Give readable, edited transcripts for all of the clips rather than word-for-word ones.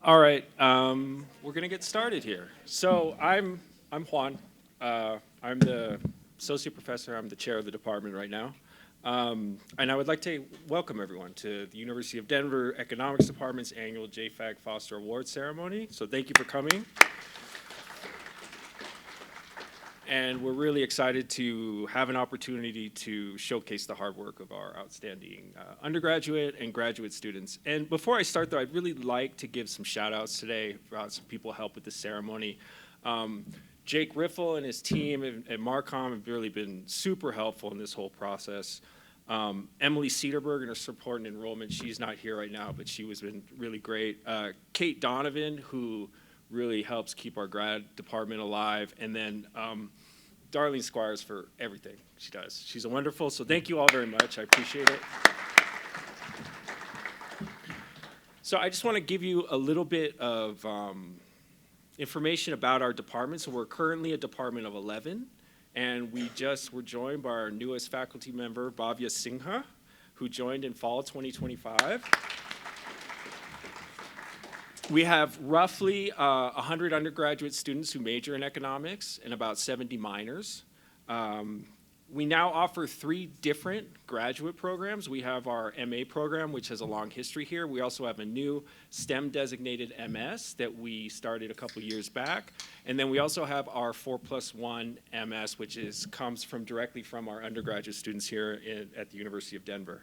All right, we're gonna get started here. So I'm Juan. I'm the associate professor. I'm the chair of the department right now, and I would like to welcome everyone to the University of Denver Economics Department's annual JFAG Foster Award ceremony. So thank you for coming. And we're really excited to have an opportunity to showcase the hard work of our outstanding undergraduate and graduate students. And before I start, though, I'd really like to give some shout outs today about some people who helped with the ceremony. Jake Riffle and his team at Marcom have really been super helpful in this whole process. Emily Cedarberg and her support and enrollment, she's not here right now, but she has been really great. Kate Donovan, who really helps keep our grad department alive. And then Darlene Squires for everything she does. She's a wonderful, so thank you all very much. I appreciate it. So I just want to give you a little bit of information about our department. So we're currently a department of 11, and we just were joined by our newest faculty member, Bhavya Singha, who joined in fall 2025. We have roughly 100 undergraduate students who major in economics and about 70 minors. We now offer 3 different graduate programs. We have our MA program, which has a long history here. We also have a new STEM-designated MS that we started a couple years back. And then we also have our 4+1 MS, which comes directly from our undergraduate students here at the University of Denver.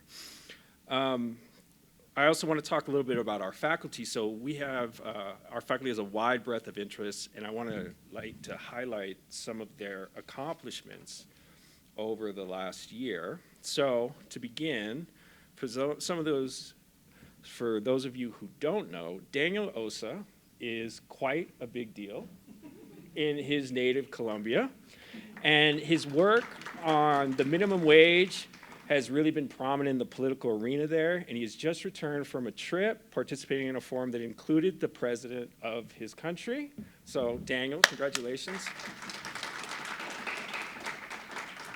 I also want to talk a little bit about our faculty. So we have, our faculty has a wide breadth of interests, and I want to highlight some of their accomplishments over the last year. So to begin, for those of you who don't know, Daniel Osa is quite a big deal in his native Colombia, and his work on the minimum wage has really been prominent in the political arena there, and he has just returned from a trip participating in a forum that included the president of his country. So Daniel, congratulations.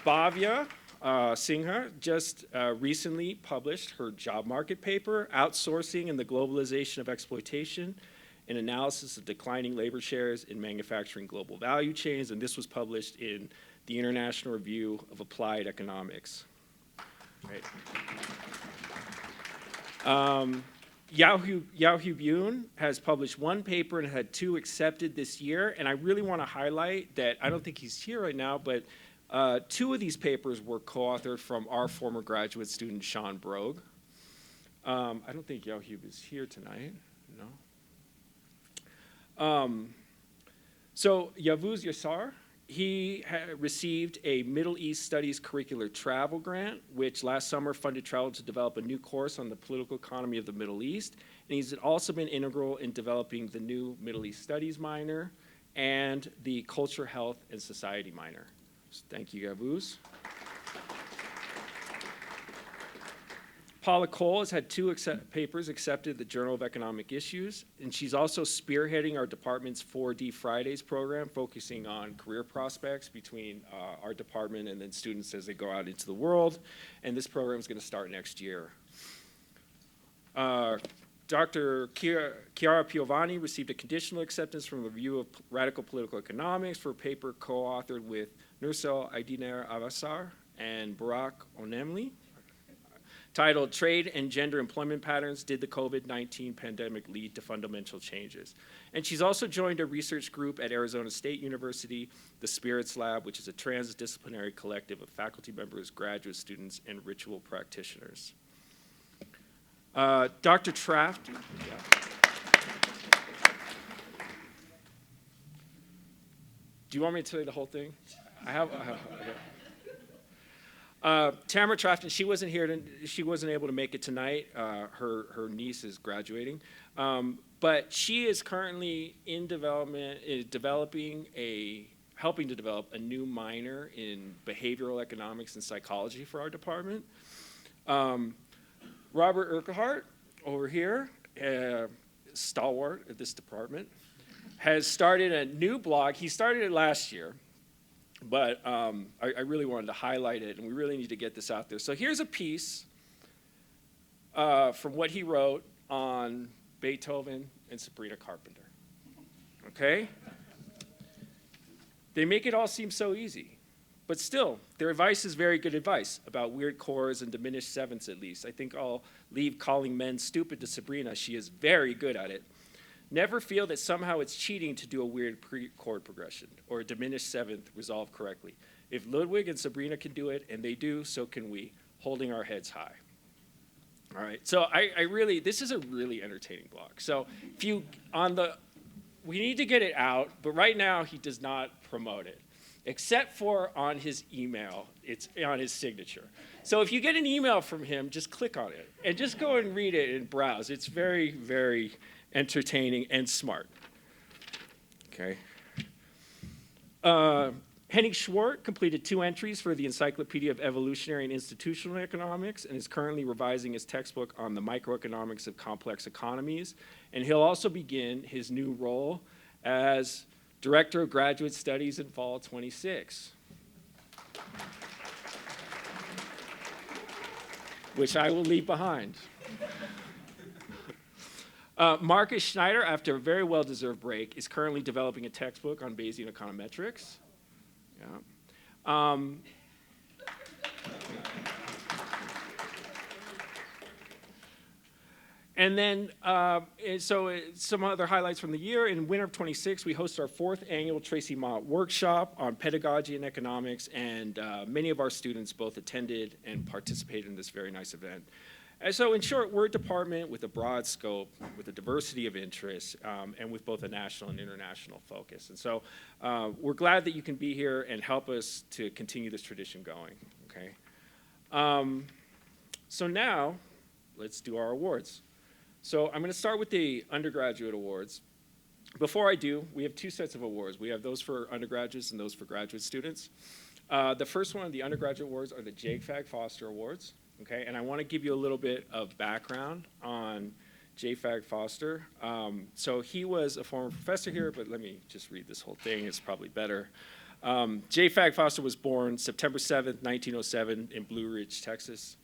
Bhavya Singha just recently published her job market paper, Outsourcing and the Globalization of Exploitation, an analysis of declining labor shares in manufacturing global value chains, and this was published in the International Review of Applied Economics. Right. Yao-Hu Byun has published 1 paper and had 2 accepted this year, and I really want to highlight that I don't think he's here right now, but 2 of these papers were co-authored from our former graduate student, Sean Brogue. I don't think Yao-Hu is here tonight, no. So Yavuz Yassar, he received a Middle East Studies curricular travel grant, which last summer funded travel to develop a new course on the political economy of the Middle East. And he's also been integral in developing the new Middle East Studies minor and the Culture, Health, and Society minor. So thank you, Yavuz. Paula Cole has had 2 papers accepted at the Journal of Economic Issues, and she's also spearheading our department's 4D Fridays program, focusing on career prospects between our department and then students as they go out into the world, and this program is going to start next year. Dr. Chiara Piovani received a conditional acceptance from the Review of Radical Political Economics for a paper co-authored with Nursel Aidiner Avassar and Barak Onemli, titled Trade and Gender Employment Patterns, Did the COVID-19 Pandemic Lead to Fundamental Changes? And she's also joined a research group at Arizona State University, the Spirits Lab, which is a transdisciplinary collective of faculty members, graduate students, and ritual practitioners. Dr. Traft. Yeah. Do you want me to tell you the whole thing? I have okay. Tamara Trafton, she wasn't here. She wasn't able to make it tonight. Her niece is graduating, but she is currently in development, helping to develop a new minor in behavioral economics and psychology for our department. Robert Urquhart, over here, stalwart at this department, has started a new blog. He started it last year. But I really wanted to highlight it, and we really need to get this out there. So here's a piece from what he wrote on Beethoven, and Sabrina Carpenter. Okay? They make it all seem so easy. But still, their advice is very good advice about weird chords and diminished sevenths at least. I think I'll leave calling men stupid to Sabrina. She is very good at it. Never feel that somehow it's cheating to do a weird chord progression or a diminished seventh resolved correctly. If Ludwig and Sabrina can do it, and they do, so can we, holding our heads high. All right, so this is a really entertaining blog. So we need to get it out, but right now he does not promote it, except for on his email. It's on his signature. So if you get an email from him, just click on it and just go and read it and browse. It's very, very entertaining and smart. Okay. Henning Schwartz completed 2 entries for the Encyclopedia of Evolutionary and Institutional Economics and is currently revising his textbook on the microeconomics of complex economies. And he'll also begin his new role as Director of Graduate Studies in fall 26, which I will leave behind. Marcus Schneider, after a very well-deserved break, is currently developing a textbook on Bayesian econometrics. Yeah. And then, some other highlights from the year. In winter of 26, we host our 4th annual Tracy Mott workshop on pedagogy and economics, and many of our students both attended and participated in this very nice event. And so in short, we're a department with a broad scope, with a diversity of interests, and with both a national and international focus. And so we're glad that you can be here and help us to continue this tradition going, okay? So now, let's do our awards. So I'm going to start with the undergraduate awards. Before I do, we have 2 sets of awards. We have those for undergraduates and those for graduate students. The first one of the undergraduate awards are the J.Fag Foster Awards. Okay, and I want to give you a little bit of background on J.Fag Foster. So he was a former professor here, but let me just read this whole thing. It's probably better. J.Fag Foster was born September 7th, 1907 in Blue Ridge, Texas.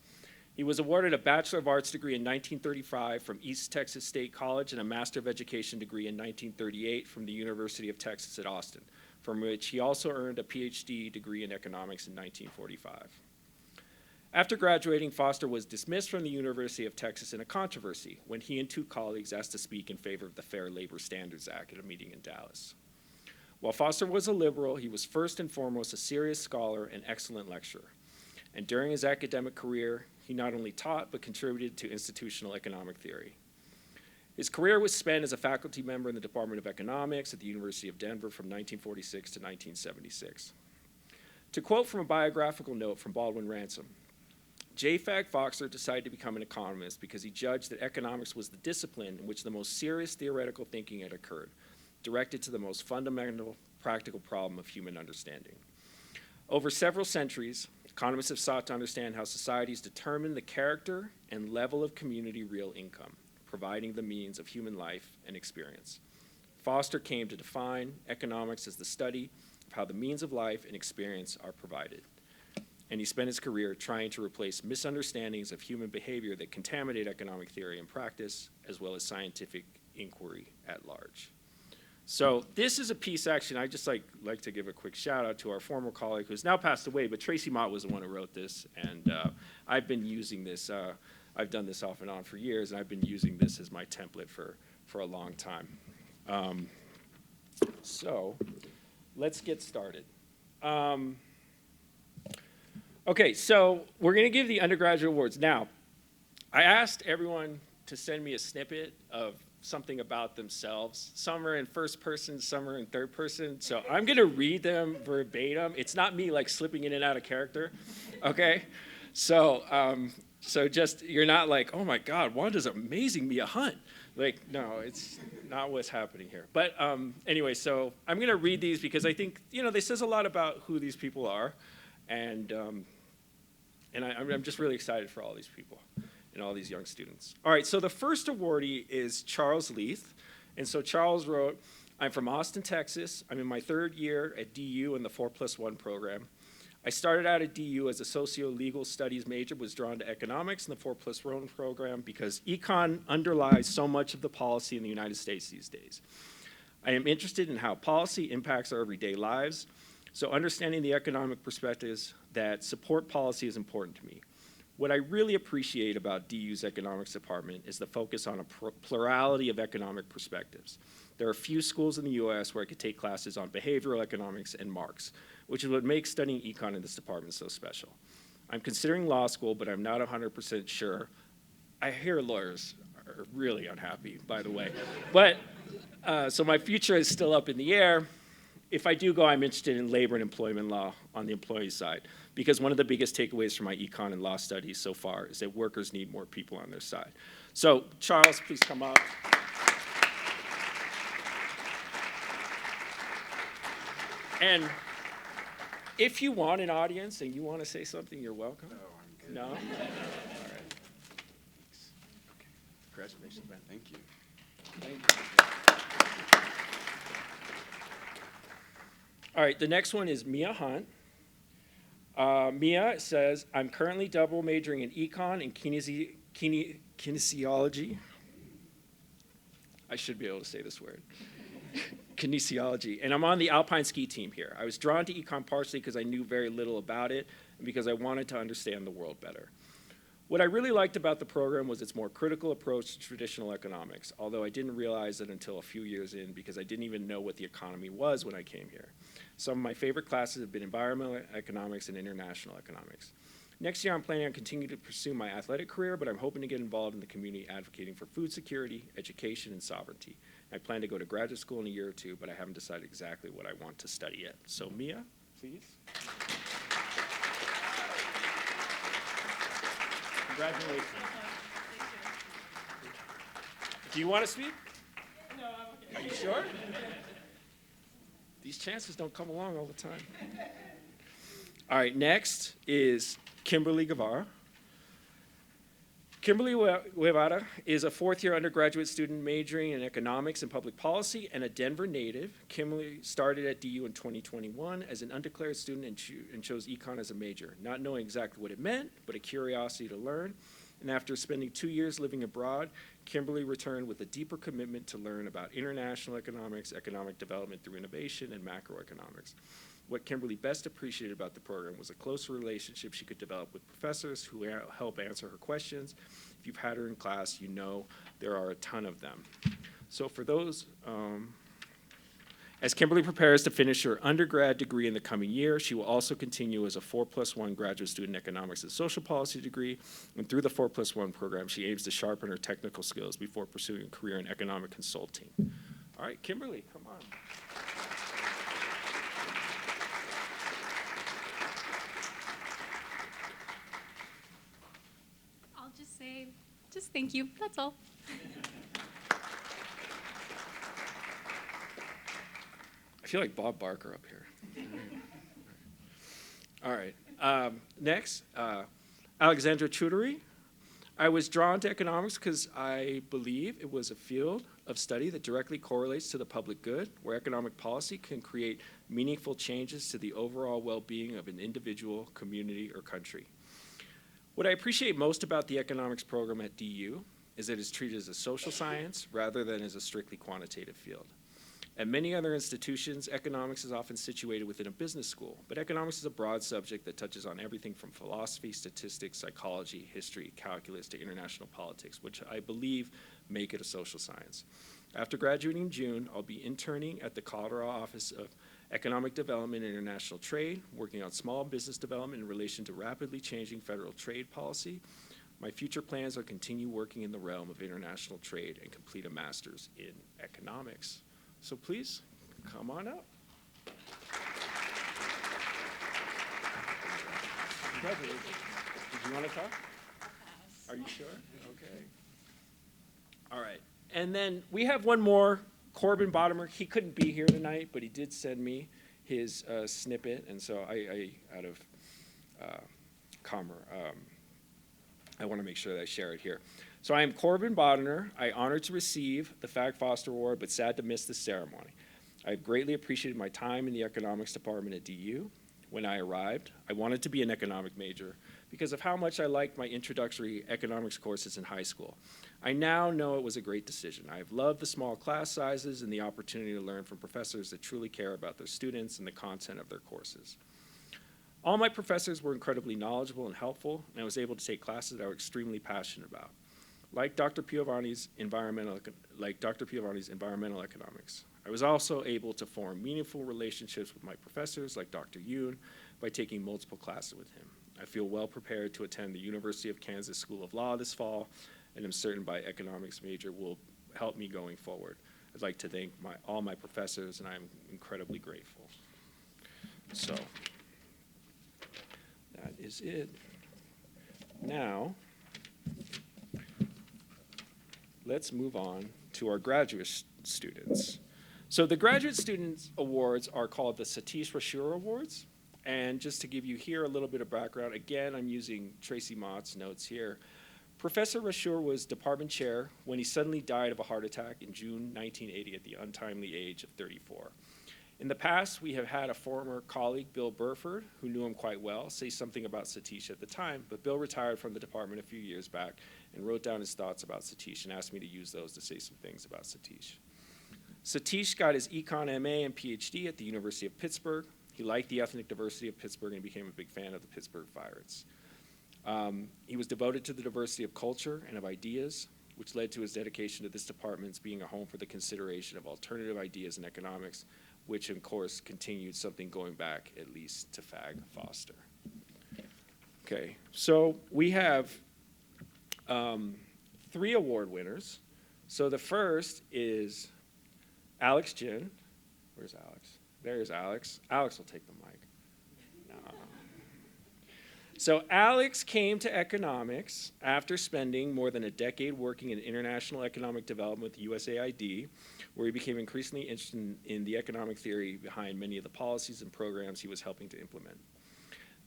He was awarded a Bachelor of Arts degree in 1935 from East Texas State College and a Master of Education degree in 1938 from the University of Texas at Austin, from which he also earned a PhD degree in economics in 1945. After graduating, Foster was dismissed from the University of Texas in a controversy when he and 2 colleagues asked to speak in favor of the Fair Labor Standards Act at a meeting in Dallas. While Foster was a liberal, he was first and foremost a serious scholar and excellent lecturer. And during his academic career, he not only taught but contributed to institutional economic theory. His career was spent as a faculty member in the Department of Economics at the University of Denver from 1946 to 1976. To quote from a biographical note from Baldwin Ransom, J.Fag Foster decided to become an economist because he judged that economics was the discipline in which the most serious theoretical thinking had occurred, directed to the most fundamental practical problem of human understanding. Over several centuries, economists have sought to understand how societies determine the character and level of community real income, providing the means of human life and experience. Foster came to define economics as the study of how the means of life and experience are provided. And he spent his career trying to replace misunderstandings of human behavior that contaminate economic theory and practice, as well as scientific inquiry at large. So this is a piece, actually, I'd just like to give a quick shout out to our former colleague who's now passed away, but Tracy Mott was the one who wrote this, and I've been using this. I've done this off and on for years, and I've been using this as my template for a long time. So let's get started. Okay, so we're going to give the undergraduate awards. Now, I asked everyone to send me a snippet of something about themselves. Some are in first person, some are in third person. So I'm going to read them verbatim. It's not me like slipping in and out of character, okay? So just, you're not like, oh my God, Wanda's amazing me a hunt. Like, no, it's not what's happening here. But anyway, so I'm going to read these because I think, this says a lot about who these people are. And I'm just really excited for all these people and all these young students. All right, so the first awardee is Charles Leith. And so Charles wrote, I'm from Austin, Texas. I'm in my 3rd year at DU in the 4+1 program. I started out at DU as a socio-legal studies major, was drawn to economics in the 4+1 program because econ underlies so much of the policy in the United States these days. I am interested in how policy impacts our everyday lives, so understanding the economic perspectives that support policy is important to me. What I really appreciate about DU's economics department is the focus on a plurality of economic perspectives. There are few schools in the US where I could take classes on behavioral economics and Marx, which is what makes studying econ in this department so special. I'm considering law school, but I'm not 100% sure. I hear lawyers are really unhappy, by the way. But, so my future is still up in the air. If I do go, I'm interested in labor and employment law on the employee side, because one of the biggest takeaways from my econ and law studies so far is that workers need more people on their side. So, Charles, please come up. And if you want an audience and you want to say something, you're welcome. No, I'm good. No? All right. Thanks. Okay. Congratulations, man. Thank you. Thank you. All right, the next one is Mia Hunt. Mia says, I'm currently double majoring in econ and kinesiology. I should be able to say this word. Kinesiology, and I'm on the alpine ski team here. I was drawn to econ partially because I knew very little about it and because I wanted to understand the world better. What I really liked about the program was its more critical approach to traditional economics, although I didn't realize it until a few years in because I didn't even know what the economy was when I came here. Some of my favorite classes have been environmental economics and international economics. Next year, I'm planning on continuing to pursue my athletic career, but I'm hoping to get involved in the community advocating for food security, education, and sovereignty. I plan to go to graduate school in a year or two, but I haven't decided exactly what I want to study yet. So Mia, please. Congratulations. Do you want to speak? No, I'm okay. Are you sure? These chances don't come along all the time. All right, next is Kimberly Guevara. Kimberly Guevara is a fourth-year undergraduate student majoring in economics and public policy and a Denver native. Kimberly started at DU in 2021 as an undeclared student and chose econ as a major, not knowing exactly what it meant, but a curiosity to learn. And after spending 2 years living abroad, Kimberly returned with a deeper commitment to learn about international economics, economic development through innovation, and macroeconomics. What Kimberly best appreciated about the program was a close relationship she could develop with professors who help answer her questions. If you've had her in class, you know there are a ton of them. So for those, as Kimberly prepares to finish her undergrad degree in the coming year, she will also continue as a 4+1 graduate student economics and social policy degree. And through the 4+1 program, she aims to sharpen her technical skills before pursuing a career in economic consulting. All right, Kimberly, come on. I'll just say, just thank you, that's all. I feel like Bob Barker up here. All right. Next, Alexandra Chutery. I was drawn to economics because I believe it was a field of study that directly correlates to the public good, where economic policy can create meaningful changes to the overall well-being of an individual, community, or country. What I appreciate most about the economics program at DU is that it's treated as a social science rather than as a strictly quantitative field. At many other institutions, economics is often situated within a business school, but economics is a broad subject that touches on everything from philosophy, statistics, psychology, history, calculus, to international politics, which I believe make it a social science. After graduating in June, I'll be interning at the Colorado Office of Economic Development and International Trade, working on small business development in relation to rapidly changing federal trade policy. My future plans are to continue working in the realm of international trade and complete a master's in economics. So please, come on up. Congratulations. Did you want to talk? Are you sure? Okay. All right. And then we have one more, Corbin Bottomer. He couldn't be here tonight, but he did send me his snippet, and so I out of I want to make sure that I share it here. So I am Corbin Bodner. I honored to receive the Fag Foster Award, but sad to miss this ceremony. I have greatly appreciated my time in the economics department at DU. When I arrived, I wanted to be an economic major because of how much I liked my introductory economics courses in high school. I now know it was a great decision. I have loved the small class sizes and the opportunity to learn from professors that truly care about their students and the content of their courses. All my professors were incredibly knowledgeable and helpful, and I was able to take classes that I was extremely passionate about, like Dr. Piovani's environmental economics. I was also able to form meaningful relationships with my professors, like Dr. Yoon, by taking multiple classes with him. I feel well prepared to attend the University of Kansas School of Law this fall, and I'm certain my economics major will help me going forward. I'd like to thank all my professors, and I'm incredibly grateful. So, that is it. Now, let's move on to our graduate students. So the Graduate Students Awards are called the Satish Rashur Awards. And just to give you here a little bit of background, again, I'm using Tracy Mott's notes here. Professor Rashur was department chair when he suddenly died of a heart attack in June 1980 at the untimely age of 34. In the past, we have had a former colleague, Bill Burford, who knew him quite well, say something about Satish at the time, but Bill retired from the department a few years back and wrote down his thoughts about Satish and asked me to use those to say some things about Satish. Satish got his Econ MA and PhD at the University of Pittsburgh. He liked the ethnic diversity of Pittsburgh and became a big fan of the Pittsburgh Pirates. He was devoted to the diversity of culture and of ideas, which led to his dedication to this department's being a home for the consideration of alternative ideas in economics, which of course continued something going back at least to Fag Foster. Okay, so we have 3 award winners. So the first is Alex Jin. Where's Alex? There's Alex. Alex will take the mic. No. So Alex came to economics after spending more than a decade working in international economic development with USAID, where he became increasingly interested in the economic theory behind many of the policies and programs he was helping to implement.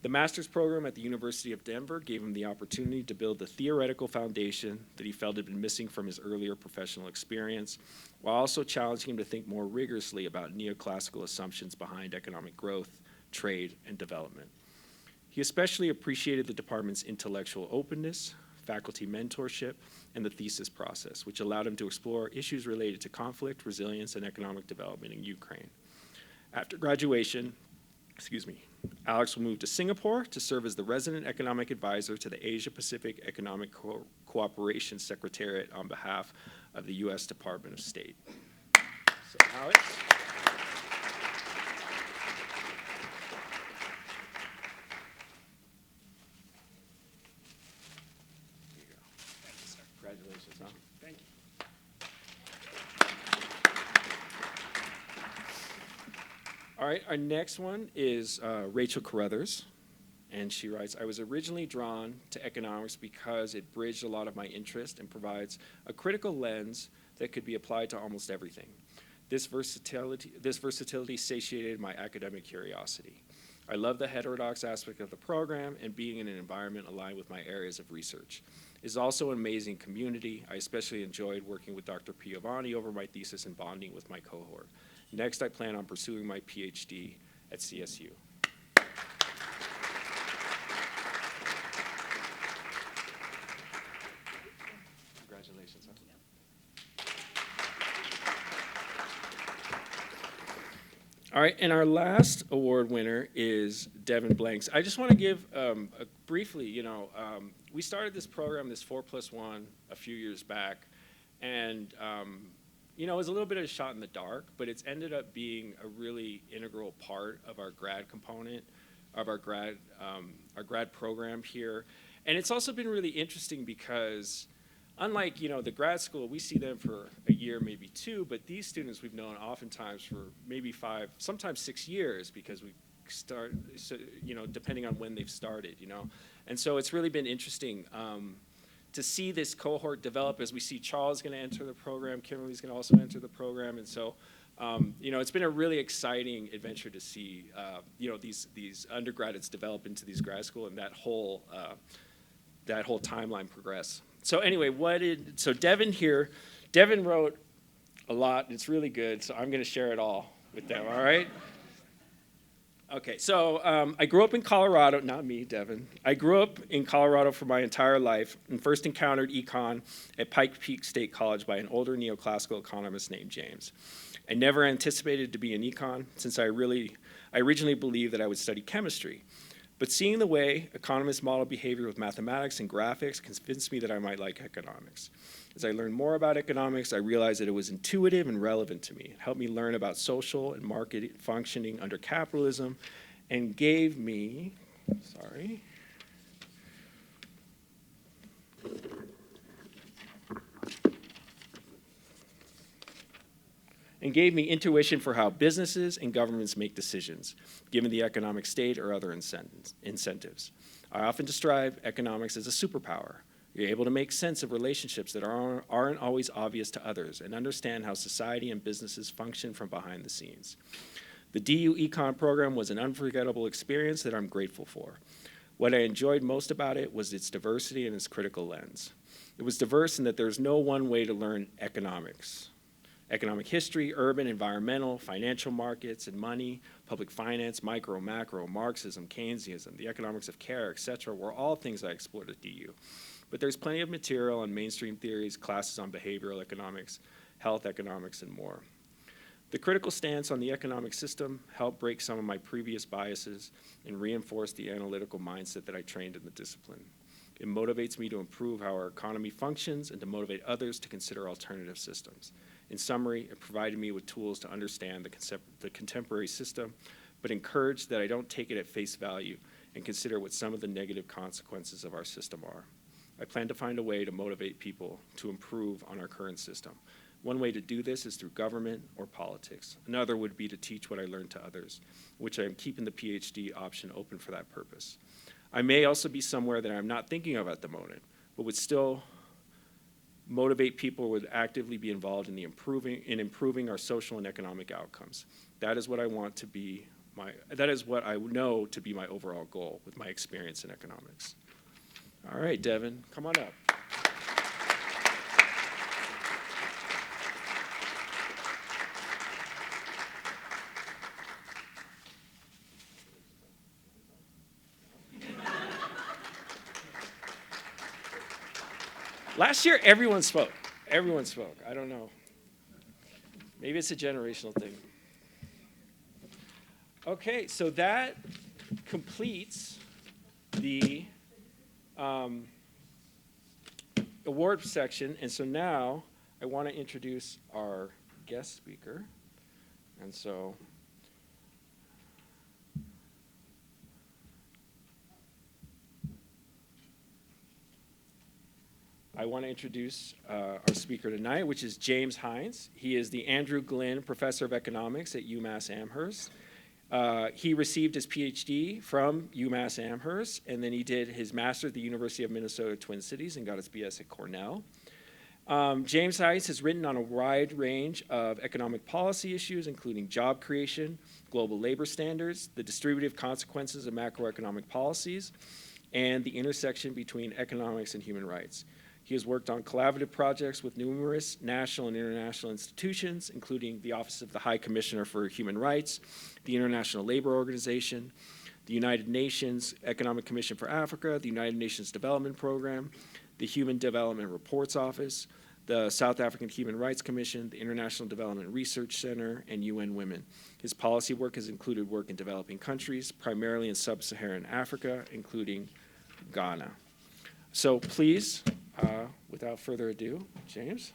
The master's program at the University of Denver gave him the opportunity to build the theoretical foundation that he felt had been missing from his earlier professional experience, while also challenging him to think more rigorously about neoclassical assumptions behind economic growth, trade, and development. He especially appreciated the department's intellectual openness, faculty mentorship, and the thesis process, which allowed him to explore issues related to conflict, resilience, and economic development in Ukraine. After graduation, Alex will move to Singapore to serve as the resident economic advisor to the Asia Pacific Economic Cooperation Secretariat on behalf of the U.S. Department of State. So, Alex. Here you go. Thank you, sir. Congratulations, huh? Thank you. All right, our next one is Rachel Carruthers, and she writes, I was originally drawn to economics because it bridged a lot of my interest and provides a critical lens that could be applied to almost everything. This versatility satiated my academic curiosity. I love the heterodox aspect of the program and being in an environment aligned with my areas of research. It's also an amazing community. I especially enjoyed working with Dr. Piovani over my thesis and bonding with my cohort. Next, I plan on pursuing my PhD at CSU. Congratulations. All right, and our last award winner is Devin Blanks. I just want to give briefly, we started this program, this 4+1, a few years back, and it was a little bit of a shot in the dark, but it's ended up being a really integral part of our grad component, of our grad program here. And it's also been really interesting because unlike, the grad school, we see them for a year, maybe 2, but these students we've known oftentimes for maybe 5, sometimes 6 years because we start, depending on when they've started, And so it's really been interesting to see this cohort develop as we see Charles is going to enter the program, Kimberly's going to also enter the program, and so it's been a really exciting adventure to see these undergraduates develop into these grad school and that whole timeline progress. So anyway, Devin wrote a lot, and it's really good, so I'm going to share it all with them, all right? Okay, so I grew up in Colorado, not me, Devin. I grew up in Colorado for my entire life and first encountered econ at Pike Peak State College by an older neoclassical economist named James. I never anticipated to be an econ since I originally believed that I would study chemistry. But seeing the way economists model behavior with mathematics and graphics convinced me that I might like economics. As I learned more about economics, I realized that it was intuitive and relevant to me. It helped me learn about social and market functioning under capitalism and gave me, intuition for how businesses and governments make decisions, given the economic state or other incentives. I often describe economics as a superpower. You're able to make sense of relationships that aren't always obvious to others and understand how society and businesses function from behind the scenes. The DU Econ program was an unforgettable experience that I'm grateful for. What I enjoyed most about it was its diversity and its critical lens. It was diverse in that there's no one way to learn economics. Economic history, urban, environmental, financial markets, and money, public finance, micro, macro, Marxism, Keynesianism, the economics of care, etc., were all things I explored at DU. But there's plenty of material on mainstream theories, classes on behavioral economics, health economics, and more. The critical stance on the economic system helped break some of my previous biases and reinforce the analytical mindset that I trained in the discipline. It motivates me to improve how our economy functions and to motivate others to consider alternative systems. In summary, it provided me with tools to understand the contemporary system, but encouraged that I don't take it at face value and consider what some of the negative consequences of our system are. I plan to find a way to motivate people to improve on our current system. One way to do this is through government or politics. Another would be to teach what I learned to others, which I am keeping the PhD option open for that purpose. I may also be somewhere that I'm not thinking of at the moment, but would still motivate people who would actively be involved in improving our social and economic outcomes. That is what I want to be that is what I know to be my overall goal with my experience in economics. All right, Devin, come on up. Last year, everyone spoke. Everyone spoke. I don't know. Maybe it's a generational thing. Okay, so that completes the award section. And so now I want to introduce our guest speaker. And so I want to introduce our speaker tonight, which is James Hines. He is the Andrew Glynn Professor of Economics at UMass Amherst. He received his PhD from UMass Amherst, and then he did his master's at the University of Minnesota Twin Cities and got his BS at Cornell. James Hines has written on a wide range of economic policy issues, including job creation, global labor standards, the distributive consequences of macroeconomic policies, and the intersection between economics and human rights. He has worked on collaborative projects with numerous national and international institutions, including the Office of the High Commissioner for Human Rights, the International Labor Organization, the United Nations Economic Commission for Africa, the United Nations Development Program, the Human Development Reports Office, the South African Human Rights Commission, the International Development Research Center, and UN Women. His policy work has included work in developing countries, primarily in sub-Saharan Africa, including Ghana. So please, without further ado, James.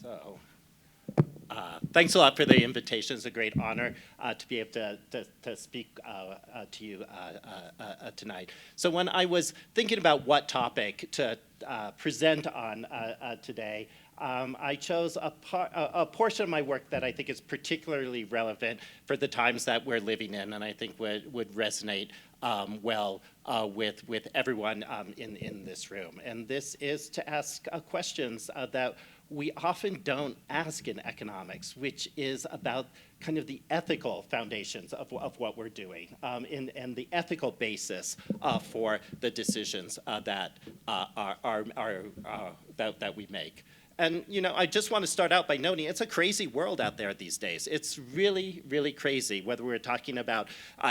So, thanks a lot for the invitation. It's a great honor to be able to speak to you tonight. So when I was thinking about what topic to present on today, I chose a portion of my work that I think is particularly relevant for the times that we're living in, and I think would resonate well with everyone in this room. And this is to ask questions that we often don't ask in economics, which is about kind of the ethical foundations of what we're doing, and the ethical basis for the decisions that that we make. And I just want to start out by noting it's a crazy world out there these days. It's really, really crazy, whether we're talking about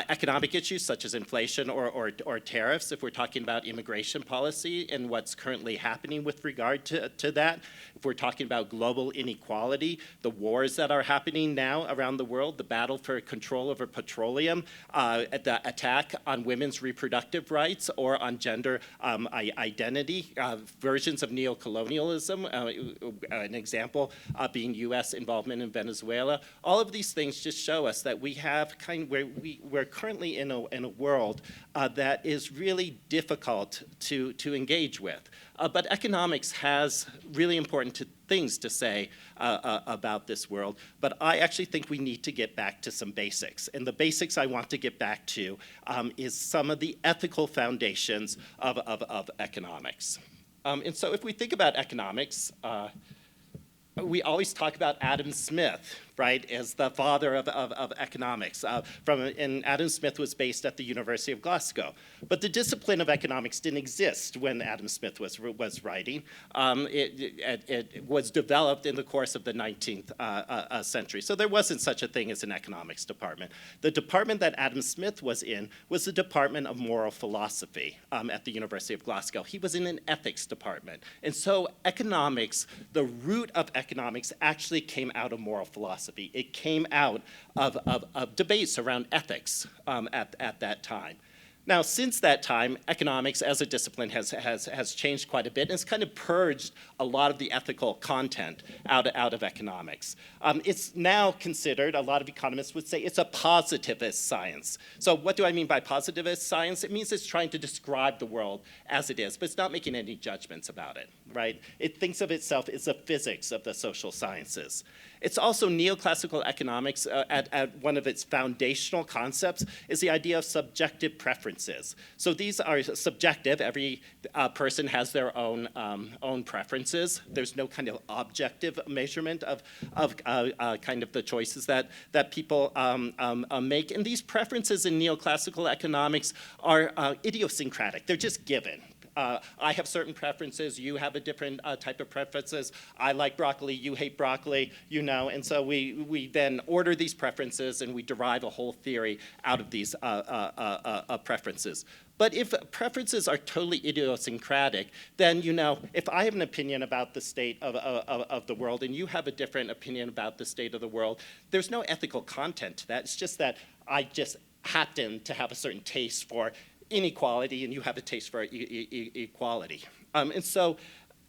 economic issues such as inflation or tariffs, if we're talking about immigration policy and what's currently happening with regard to that, if we're talking about global inequality, the wars that are happening now around the world, the battle for control over petroleum, the attack on women's reproductive rights or on gender identity, versions of neocolonialism, an example being U.S. involvement in Venezuela. All of these things just show us that we have we're currently in a world that is really difficult to engage with. But economics has really important things to say about this world. But I actually think we need to get back to some basics. And the basics I want to get back to is some of the ethical foundations of economics. And so if we think about economics, we always talk about Adam Smith, right, as the father of economics. And Adam Smith was based at the University of Glasgow. But the discipline of economics didn't exist when Adam Smith was writing. It was developed in the course of the 19th century. So there wasn't such a thing as an economics department. The department that Adam Smith was in was the Department of Moral Philosophy at the University of Glasgow. He was in an ethics department. And so economics, the root of economics actually came out of moral philosophy. It came out of debates around ethics at that time. Now, since that time, economics as a discipline has changed quite a bit, and it's kind of purged a lot of the ethical content out of economics. It's now considered, a lot of economists would say, it's a positivist science. So what do I mean by positivist science? It means it's trying to describe the world as it is, but it's not making any judgments about it, right? It thinks of itself as the physics of the social sciences. It's also neoclassical economics, at one of its foundational concepts is the idea of subjective preferences. So these are subjective. Every person has their own preferences. There's no kind of objective measurement of kind of the choices that people make. And these preferences in neoclassical economics are idiosyncratic. They're just given. I have certain preferences, you have a different type of preferences. I like broccoli, you hate broccoli, and so we then order these preferences and we derive a whole theory out of these preferences. But if preferences are totally idiosyncratic, then, if I have an opinion about the state of the world and you have a different opinion about the state of the world, there's no ethical content to that. It's just that I just happen to have a certain taste for inequality and you have a taste for equality. And so,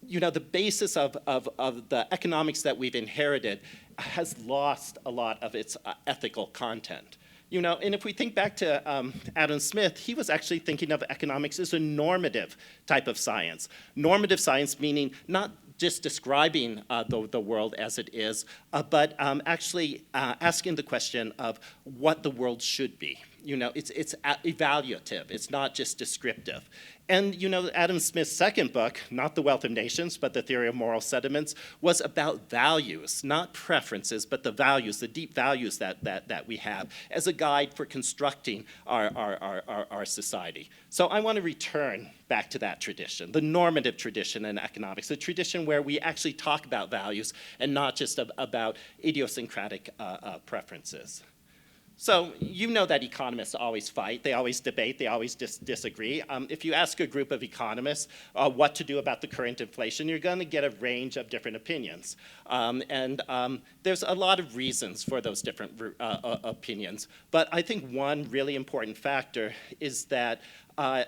the basis of the economics that we've inherited has lost a lot of its ethical content. And if we think back to Adam Smith, he was actually thinking of economics as a normative type of science. Normative science meaning not just describing the world as it is, but actually asking the question of what the world should be. It's evaluative. It's not just descriptive. And, Adam Smith's second book, not The Wealth of Nations, but The Theory of Moral Sentiments, was about values, not preferences, but the values, the deep values that we have as a guide for constructing our society. So I want to return back to that tradition, the normative tradition in economics, the tradition where we actually talk about values and not just about idiosyncratic preferences. So that economists always fight, they always debate, they always disagree. If you ask a group of economists what to do about the current inflation, you're going to get a range of different opinions. And there's a lot of reasons for those different opinions. But I think one really important factor is that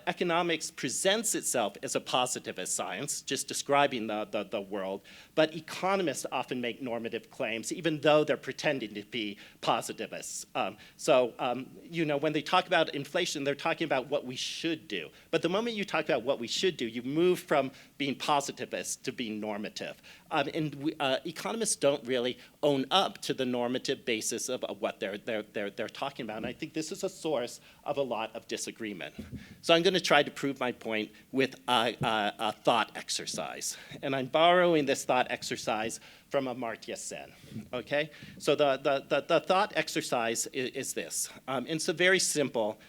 economics presents itself as a positivist science, just describing the world, but economists often make normative claims, even though they're pretending to be positivists. When they talk about inflation, they're talking about what we should do. But the moment you talk about what we should do, you move from being positivist to being normative. Economists don't really own up to the normative basis of what they're talking about. And I think this is a source of a lot of disagreement. So I'm going to try to prove my point with a thought exercise. And I'm borrowing this thought exercise from Amartya Sen, okay? So the thought exercise is this. It's a very simple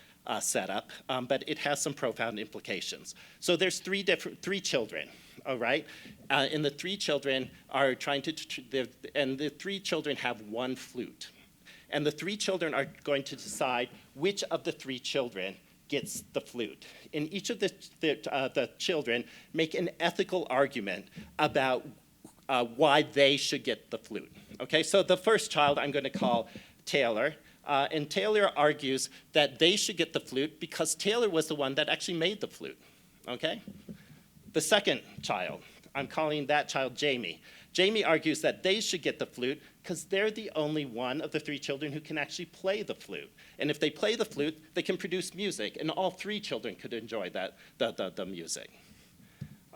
setup, but it has some profound implications. So there's three children, all right? And the three children are trying to, and the three children have one flute. And the three children are going to decide which of the three children gets the flute. And each of the children make an ethical argument about why they should get the flute. Okay, so the first child I'm going to call Taylor. And Taylor argues that they should get the flute because Taylor was the one that actually made the flute. Okay? The second child, I'm calling that child Jamie. Jamie argues that they should get the flute because they're the only one of the three children who can actually play the flute. And if they play the flute, they can produce music, and all three children could enjoy the music.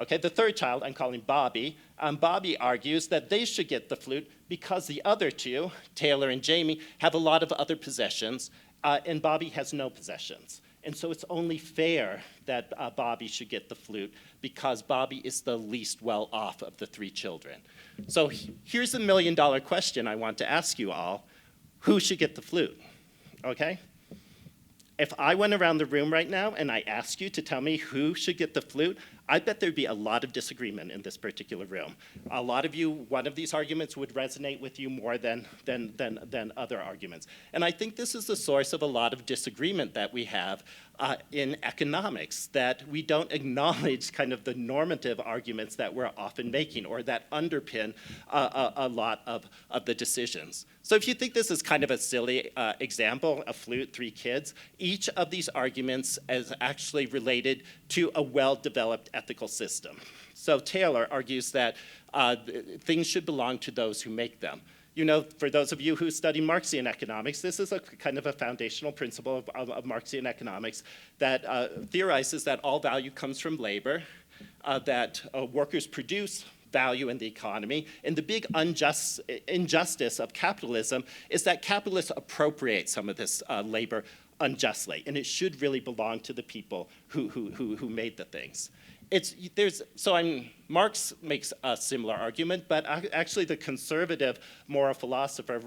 Okay, the third child I'm calling Bobby. Bobby argues that they should get the flute because the other two, Taylor and Jamie, have a lot of other possessions, and Bobby has no possessions. And so it's only fair that Bobby should get the flute because Bobby is the least well off of the three children. So here's the million-dollar question I want to ask you all. Who should get the flute? Okay? If I went around the room right now and I asked you to tell me who should get the flute, I bet there'd be a lot of disagreement in this particular room. A lot of you, one of these arguments would resonate with you more than other arguments. And I think this is the source of a lot of disagreement that we have in economics, that we don't acknowledge kind of the normative arguments that we're often making or that underpin a lot of the decisions. So if you think this is kind of a silly example, a flute, three kids, each of these arguments is actually related to a well-developed ethical system. So Taylor argues that things should belong to those who make them. You know, for those of you who study Marxian economics, this is a kind of a foundational principle of Marxian economics that theorizes that all value comes from labor, that workers produce value in the economy, and the big injustice of capitalism is that capitalists appropriate some of this labor unjustly, and it should really belong to the people who made the things. Marx makes a similar argument, but actually the conservative moral philosopher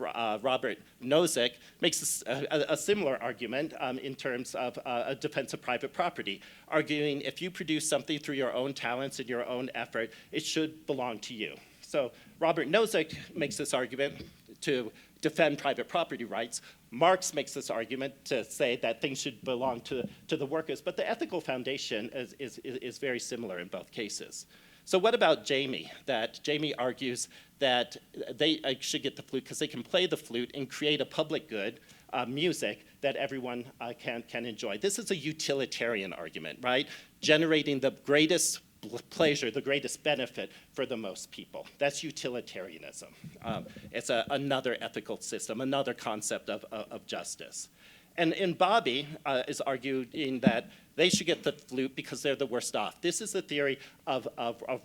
Robert Nozick makes a similar argument in terms of a defense of private property, arguing if you produce something through your own talents and your own effort, it should belong to you. So Robert Nozick makes this argument to defend private property rights. Marx makes this argument to say that things should belong to the workers, but the ethical foundation is very similar in both cases. So what about Jamie? That Jamie argues that they should get the flute because they can play the flute and create a public good, music, that everyone can enjoy. This is a utilitarian argument, right? Generating the greatest pleasure, the greatest benefit for the most people. That's utilitarianism. It's another ethical system, another concept of justice. And Bobby is arguing that they should get the flute because they're the worst off. This is the theory of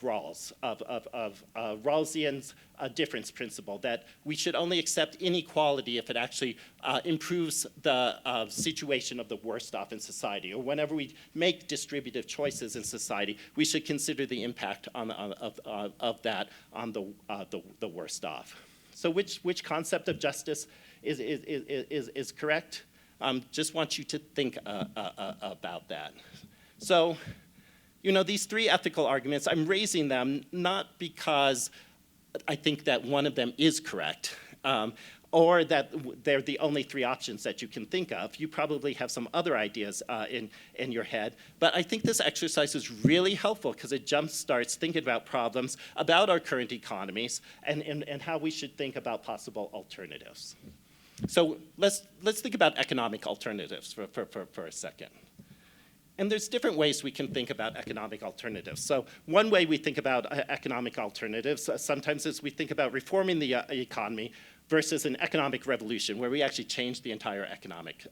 Rawls, of Rawlsian's difference principle, that we should only accept inequality if it actually improves the situation of the worst off in society. Or whenever we make distributive choices in society, we should consider the impact of that on the worst off. So which concept of justice is correct? Just want you to think about that. So, you know, these three ethical arguments, I'm raising them not because I think that one of them is correct, or that they're the only three options that you can think of. You probably have some other ideas in your head, but I think this exercise is really helpful because it jumpstarts thinking about problems, about our current economies, and how we should think about possible alternatives. So let's think about economic alternatives for a second. And there's different ways we can think about economic alternatives. So one way we think about economic alternatives sometimes is we think about reforming the economy versus an economic revolution where we actually change the entire economic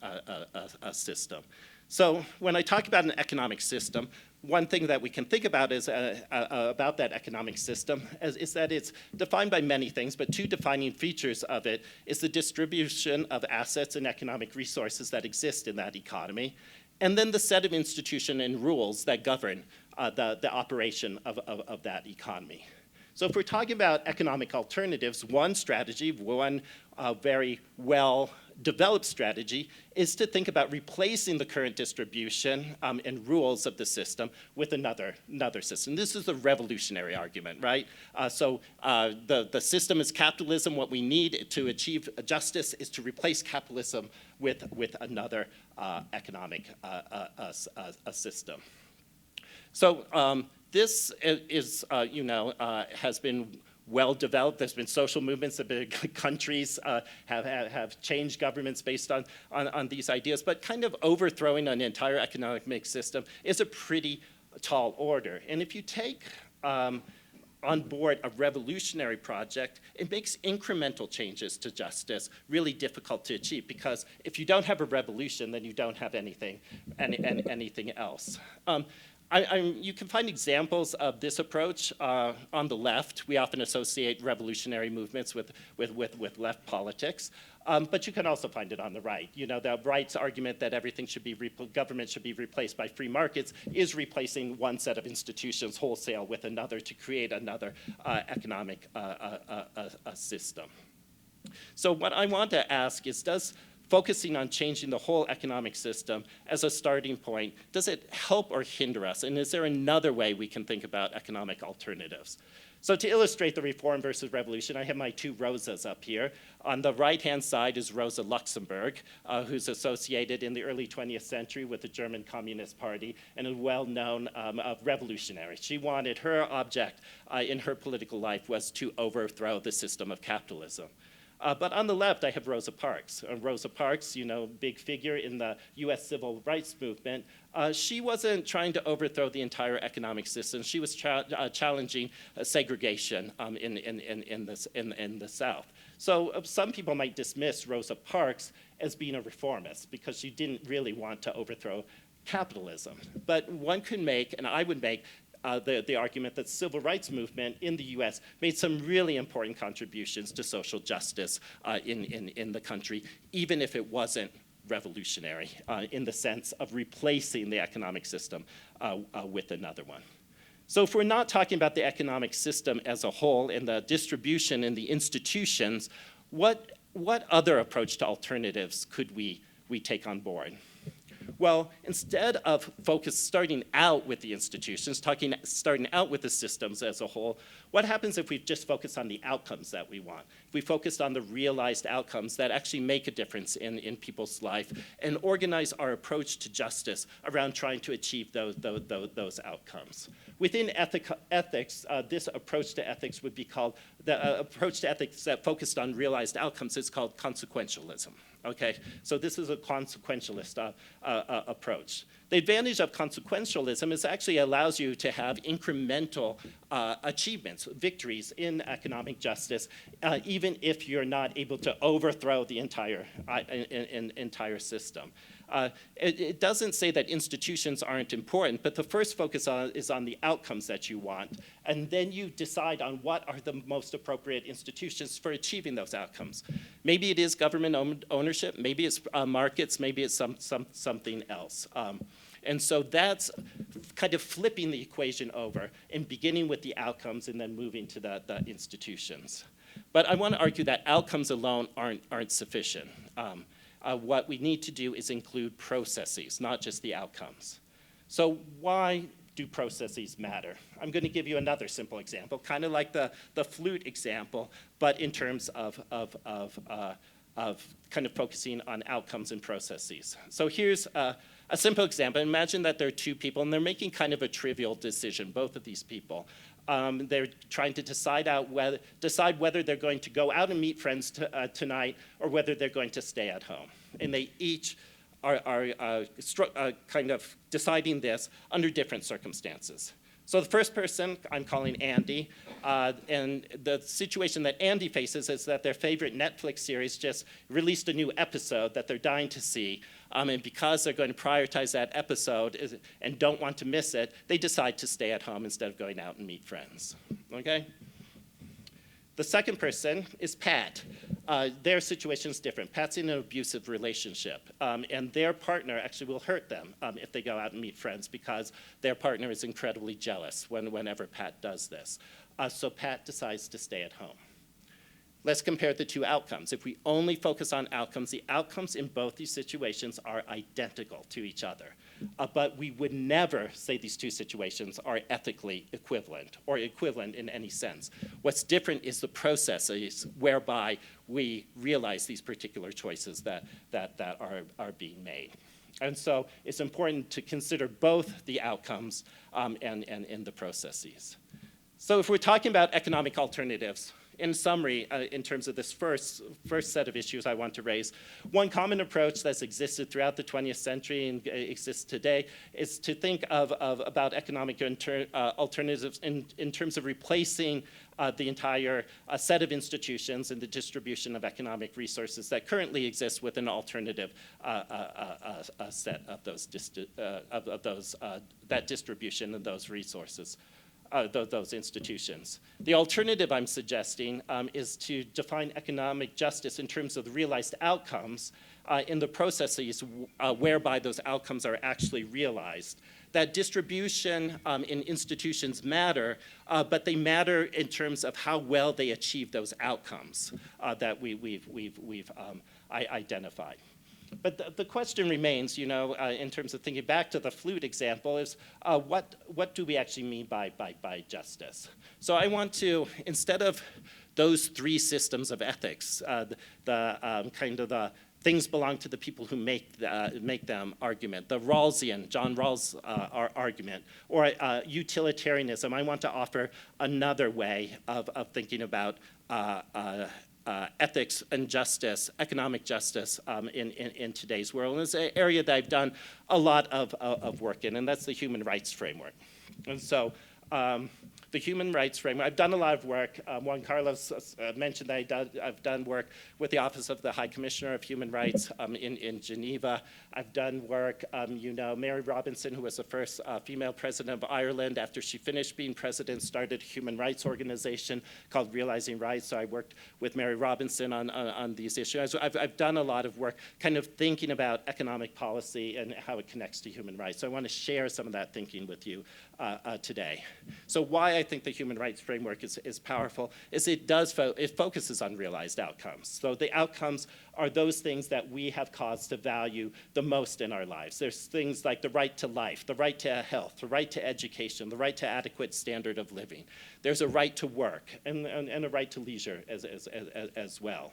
system. So when I talk about an economic system, one thing that we can think about is about that economic system is that it's defined by many things, but two defining features of it is the distribution of assets and economic resources that exist in that economy, and then the set of institutions and rules that govern the operation of that economy. So if we're talking about economic alternatives, one strategy, one very well-developed strategy, is to think about replacing the current distribution and rules of the system with another system. This is the revolutionary argument, right? The system is capitalism. What we need to achieve justice is to replace capitalism with another economic system. So this is, has been well developed. There's been social movements. Countries have changed governments based on these ideas. But kind of overthrowing an entire economic system is a pretty tall order. And if you take on board a revolutionary project, it makes incremental changes to justice really difficult to achieve, because if you don't have a revolution, then you don't have anything else. You can find examples of this approach on the left. We often associate revolutionary movements with left politics, but you can also find it on the right. The right's argument that government should be replaced by free markets is replacing one set of institutions wholesale with another to create another economic system. So what I want to ask is, does focusing on changing the whole economic system as a starting point, does it help or hinder us? And is there another way we can think about economic alternatives? So to illustrate the reform versus revolution, I have my two Rosas up here. On the right-hand side is Rosa Luxemburg, who's associated in the early 20th century with the German Communist Party and a well-known revolutionary. She wanted, her object in her political life was to overthrow the system of capitalism. But on the left, I have Rosa Parks. Rosa Parks, big figure in the US civil rights movement. She wasn't trying to overthrow the entire economic system. She was challenging segregation in the South. So some people might dismiss Rosa Parks as being a reformist because she didn't really want to overthrow capitalism. But one could make, and I would make, the argument that the civil rights movement in the US made some really important contributions to social justice in the country, even if it wasn't revolutionary in the sense of replacing the economic system with another one. So if we're not talking about the economic system as a whole and the distribution and the institutions, what other approach to alternatives could we take on board? Well, instead of starting out with the institutions, starting out with the systems as a whole, what happens if we just focus on the outcomes that we want? If we focused on the realized outcomes that actually make a difference in people's life and organize our approach to justice around trying to achieve those outcomes. Within ethics, this approach to ethics would be called, the approach to ethics that focused on realized outcomes is called consequentialism. Okay, so this is a consequentialist approach. The advantage of consequentialism is actually allows you to have incremental achievements, victories in economic justice, even if you're not able to overthrow the entire system. It doesn't say that institutions aren't important, but the first focus is on the outcomes that you want, and then you decide on what are the most appropriate institutions for achieving those outcomes. Maybe it is government ownership, maybe it's markets, maybe it's something else. And so that's kind of flipping the equation over and beginning with the outcomes and then moving to the institutions. But I want to argue that outcomes alone aren't sufficient. What we need to do is include processes, not just the outcomes. So why do processes matter? I'm going to give you another simple example, kind of like the flute example, but in terms of kind of focusing on outcomes and processes. So here's a simple example. Imagine that there are two people, and they're making kind of a trivial decision, both of these people. They're trying to decide whether they're going to go out and meet friends tonight or whether they're going to stay at home. And they each are kind of deciding this under different circumstances. So the first person I'm calling Andy, and the situation that Andy faces is that their favorite Netflix series just released a new episode that they're dying to see, and because they're going to prioritize that episode and don't want to miss it, they decide to stay at home instead of going out and meet friends, okay? The second person is Pat. Their situation is different. Pat's in an abusive relationship, and their partner actually will hurt them if they go out and meet friends because their partner is incredibly jealous whenever Pat does this. So Pat decides to stay at home. Let's compare the two outcomes. If we only focus on outcomes, the outcomes in both these situations are identical to each other. But we would never say these two situations are ethically equivalent or equivalent in any sense. What's different is the processes whereby we realize these particular choices that are being made. And so it's important to consider both the outcomes and the processes. So if we're talking about economic alternatives, in summary, in terms of this first set of issues I want to raise, one common approach that's existed throughout the 20th century and exists today is to think about economic alternatives in terms of replacing the entire set of institutions and the distribution of economic resources that currently exist with an alternative set of that distribution of those resources. Those institutions. The alternative I'm suggesting is to define economic justice in terms of the realized outcomes in the processes whereby those outcomes are actually realized. That distribution in institutions matter, but they matter in terms of how well they achieve those outcomes that we've identified. But the question remains, in terms of thinking back to the flute example, is what do we actually mean by justice? So I want to, instead of those three systems of ethics, the things belong to the people who make them argument, the Rawlsian, John Rawls argument, or utilitarianism, I want to offer another way of thinking about ethics and justice, economic justice in today's world. And it's an area that I've done a lot of work in, and that's the human rights framework. And so the human rights framework, I've done a lot of work. Juan Carlos mentioned that I've done work with the Office of the High Commissioner of Human Rights in Geneva. I've done work, Mary Robinson, who was the first female president of Ireland, after she finished being president, started a human rights organization called Realizing Rights. So I worked with Mary Robinson on these issues. I've done a lot of work kind of thinking about economic policy and how it connects to human rights. So I want to share some of that thinking with you today. So why I think the human rights framework is powerful is it focuses on realized outcomes. So the outcomes are those things that we have cause to value the most in our lives. There's things like the right to life, the right to health, the right to education, the right to adequate standard of living. There's a right to work and a right to leisure as well.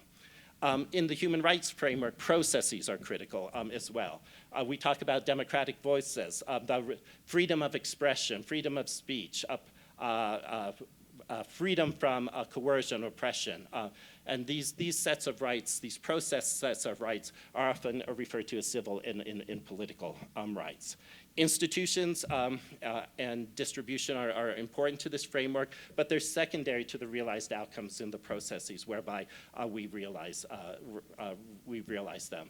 In the human rights framework, processes are critical as well. We talk about democratic voices, the freedom of expression, freedom of speech, freedom from coercion, oppression. And these sets of rights, these process sets of rights, are often referred to as civil and political rights. Institutions and distribution are important to this framework, but they're secondary to the realized outcomes in the processes whereby we realize them.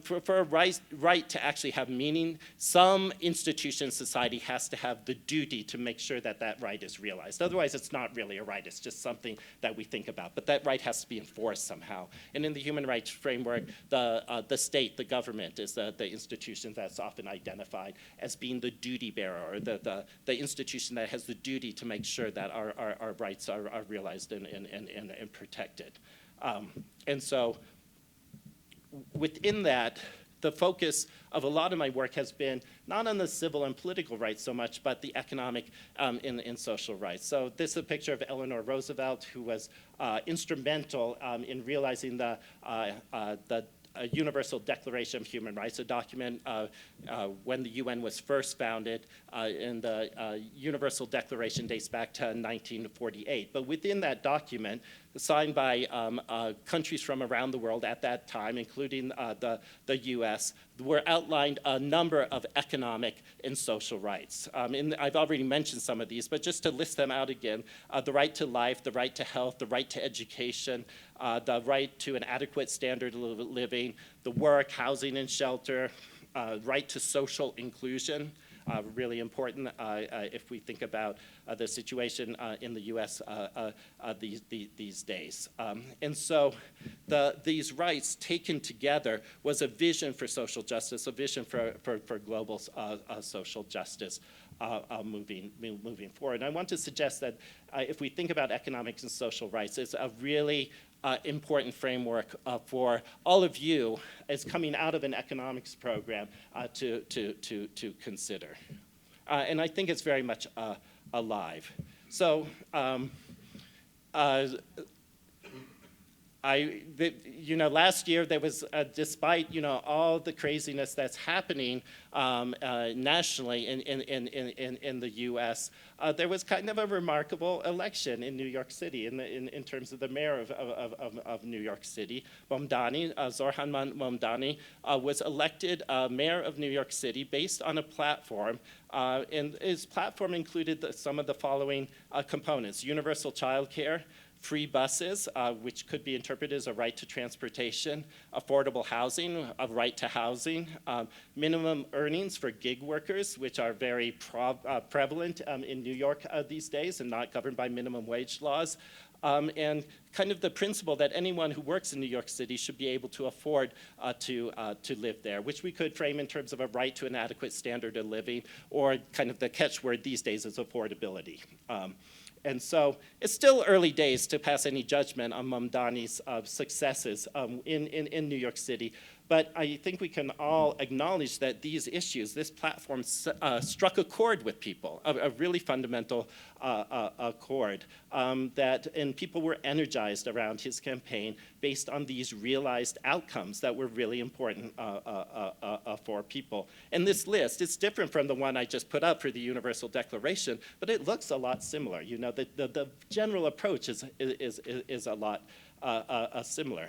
For a right to actually have meaning, some institution society has to have the duty to make sure that that right is realized. Otherwise, it's not really a right. It's just something that we think about. But that right has to be enforced somehow. And in the human rights framework, the state, the government, is the institution that's often identified as being the duty bearer, or the institution that has the duty to make sure that our rights are realized and protected. And so within that, the focus of a lot of my work has been not on the civil and political rights so much, but the economic and social rights. So this is a picture of Eleanor Roosevelt, who was instrumental in realizing the Universal Declaration of Human Rights, a document when the UN was first founded, and the Universal Declaration dates back to 1948. But within that document, signed by countries from around the world at that time, including the US, were outlined a number of economic and social rights. And I've already mentioned some of these, but just to list them out again, the right to life, the right to health, the right to education, the right to an adequate standard of living, the work, housing, and shelter, right to social inclusion, really important if we think about the situation in the U.S. These days. And so these rights taken together was a vision for social justice, a vision for global social justice moving forward. And I want to suggest that if we think about economics and social rights, it's a really important framework for all of you as coming out of an economics program to consider. And I think it's very much alive. So last year there was, despite all the craziness that's happening nationally in the U.S., there was kind of a remarkable election in New York City in terms of the mayor of New York City. Mamdani, Zoran Mamdani, was elected mayor of New York City based on a platform, and his platform included some of the following components: universal child care, free buses, which could be interpreted as a right to transportation, affordable housing, a right to housing, minimum earnings for gig workers, which are very prevalent in New York these days and not governed by minimum wage laws, and kind of the principle that anyone who works in New York City should be able to afford to live there, which we could frame in terms of a right to an adequate standard of living, or kind of the catchword these days is affordability. And so it's still early days to pass any judgment on Mamdani's successes in New York City, but I think we can all acknowledge that these issues, this platform struck a chord with people, a really fundamental chord, and people were energized around his campaign based on these realized outcomes that were really important for people. And this list is different from the one I just put up for the Universal Declaration, but it looks a lot similar. The general approach is a lot similar.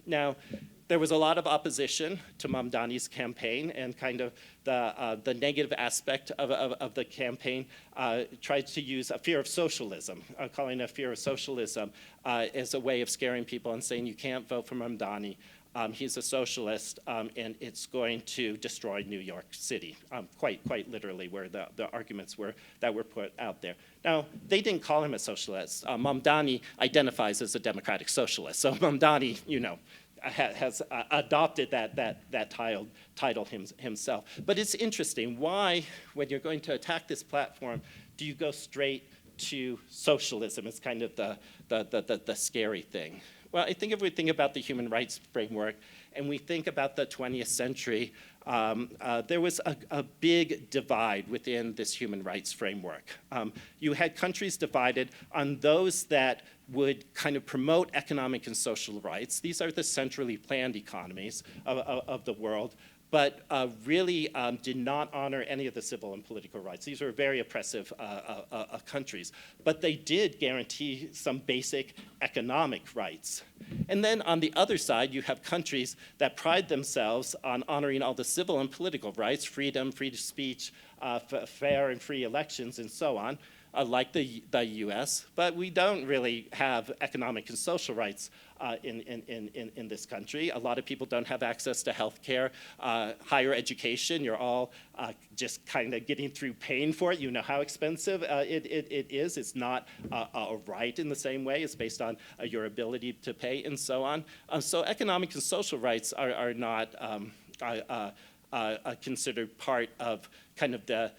Now, there was a lot of opposition to Mamdani's campaign, and kind of the negative aspect of the campaign tried to use a fear of socialism, calling a fear of socialism as a way of scaring people and saying you can't vote for Mamdani. He's a socialist, and it's going to destroy New York City, quite literally, where the arguments that were put out there. Now, they didn't call him a socialist. Mamdani identifies as a democratic socialist, so Mamdani, has adopted that title himself. But it's interesting, why, when you're going to attack this platform, do you go straight to socialism? It's kind of the scary thing. Well, I think if we think about the human rights framework and we think about the 20th century, there was a big divide within this human rights framework. You had countries divided on those that would kind of promote economic and social rights. These are the centrally planned economies of the world, but really did not honor any of the civil and political rights. These were very oppressive countries, but they did guarantee some basic economic rights. And then on the other side, you have countries that pride themselves on honoring all the civil and political rights, freedom, free speech, fair and free elections, and so on, like the U.S., but we don't really have economic and social rights in this country. A lot of people don't have access to health care, higher education. You're all just kind of getting through paying for it. You know how expensive it is. It's not a right in the same way. It's based on your ability to pay and so on. So economic and social rights are not considered part of kind of the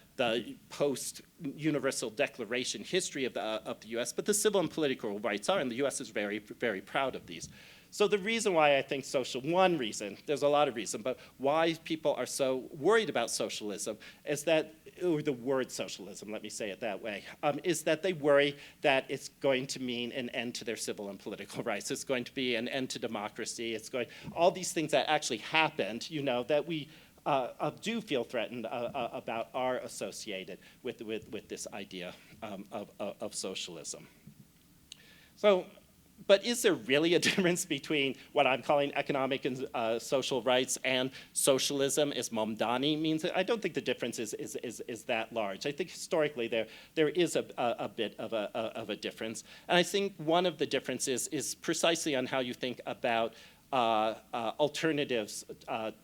post-Universal Declaration history of the U.S., but the civil and political rights are, and the U.S. is very, very proud of these. So the reason why I think one reason, there's a lot of reasons, but why people are so worried about socialism is that, or the word socialism, let me say it that way, is that they worry that it's going to mean an end to their civil and political rights. It's going to be an end to democracy. All these things that actually happened, that we do feel threatened about are associated with this idea of socialism. So But is there really a difference between what I'm calling economic and social rights and socialism, as Mamdani means it? I don't think the difference is that large. I think historically there is a bit of a difference. And I think one of the differences is precisely on how you think about alternatives,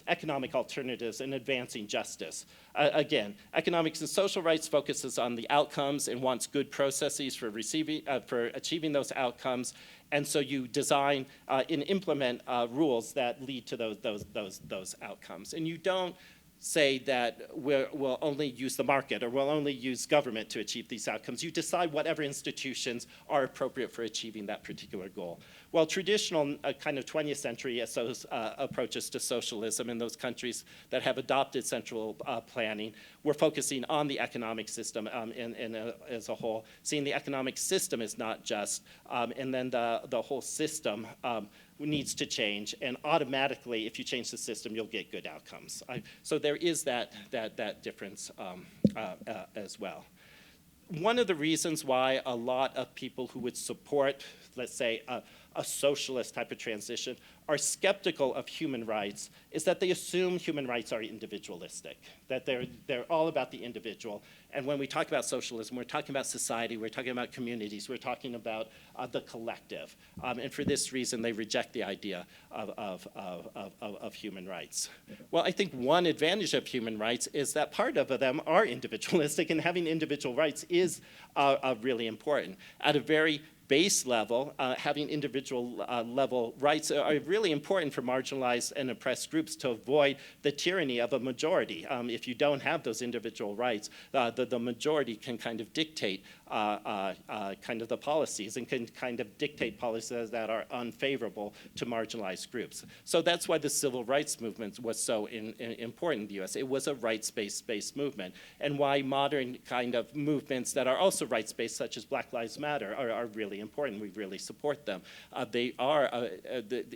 economic alternatives in advancing justice. Again, economics and social rights focuses on the outcomes and wants good processes for achieving those outcomes. And so you design and implement rules that lead to those outcomes. And you don't say that we'll only use the market or we'll only use government to achieve these outcomes. You decide whatever institutions are appropriate for achieving that particular goal. Well, traditional kind of 20th century approaches to socialism in those countries that have adopted central planning were focusing on the economic system as a whole, seeing the economic system as not just, and then the whole system needs to change, and automatically, if you change the system, you'll get good outcomes. So there is that difference as well. One of the reasons why a lot of people who would support, let's say, a socialist type of transition are skeptical of human rights is that they assume human rights are individualistic, that they're all about the individual. And when we talk about socialism, we're talking about society, we're talking about communities, we're talking about the collective. And for this reason, they reject the idea of human rights. Well, I think one advantage of human rights is that part of them are individualistic, and having individual rights is really important. At a very base level, having individual level rights are really important for marginalized and oppressed groups to avoid the tyranny of a majority. If you don't have those individual rights, the majority can kind of dictate kind of the policies and can kind of dictate policies that are unfavorable to marginalized groups. So that's why the civil rights movement was so important in the US. It was a rights-based movement, and why modern kind of movements that are also rights-based, such as Black Lives Matter, are really important. We really support them. The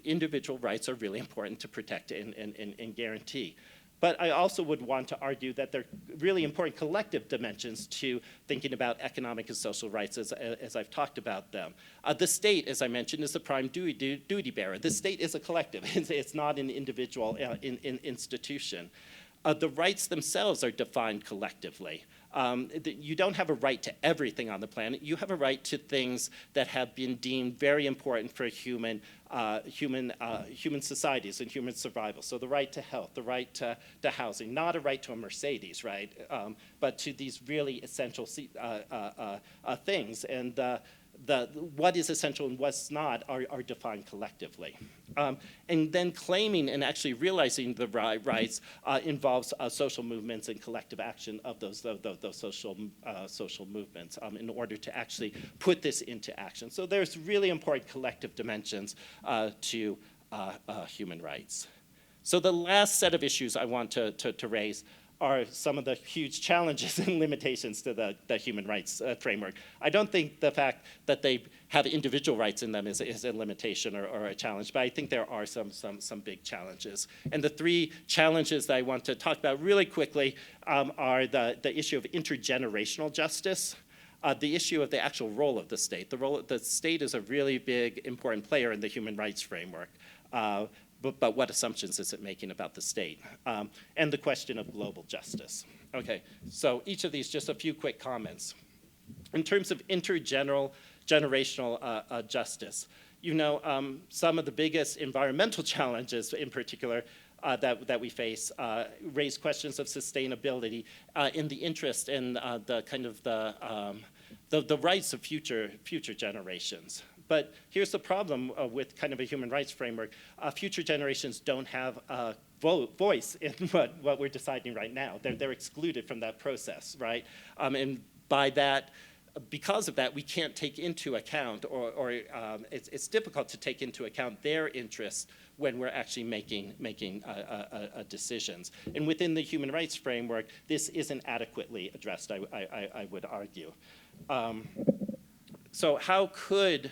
individual rights are really important to protect and guarantee. But I also would want to argue that there are really important collective dimensions to thinking about economic and social rights as I've talked about them. The state, as I mentioned, is the prime duty bearer. The state is a collective. It's not an individual institution. The rights themselves are defined collectively. You don't have a right to everything on the planet. You have a right to things that have been deemed very important for human societies and human survival. So the right to health, the right to housing, not a right to a Mercedes, right? But to these really essential things. And what is essential and what's not are defined collectively. And then claiming and actually realizing the rights involves social movements and collective action of those social movements in order to actually put this into action. So there's really important collective dimensions to human rights. So the last set of issues I want to raise are some of the huge challenges and limitations to the human rights framework. I don't think the fact that they have individual rights in them is a limitation or a challenge, but I think there are some big challenges. And the three challenges that I want to talk about really quickly are the issue of intergenerational justice, the issue of the actual role of the state. The state is a really big, important player in the human rights framework. But what assumptions is it making about the state? And the question of global justice. Okay, so each of these, just a few quick comments. In terms of intergenerational justice, you know, some of the biggest environmental challenges in particular that we face raise questions of sustainability in the interest in the kind of the rights of future generations. But here's the problem with kind of a human rights framework. Future generations don't have a voice in what we're deciding right now. They're excluded from that process, right? And by that, because of that, we can't take into account, or it's difficult to take into account their interests when we're actually making decisions. And within the human rights framework, this isn't adequately addressed, I would argue. So how could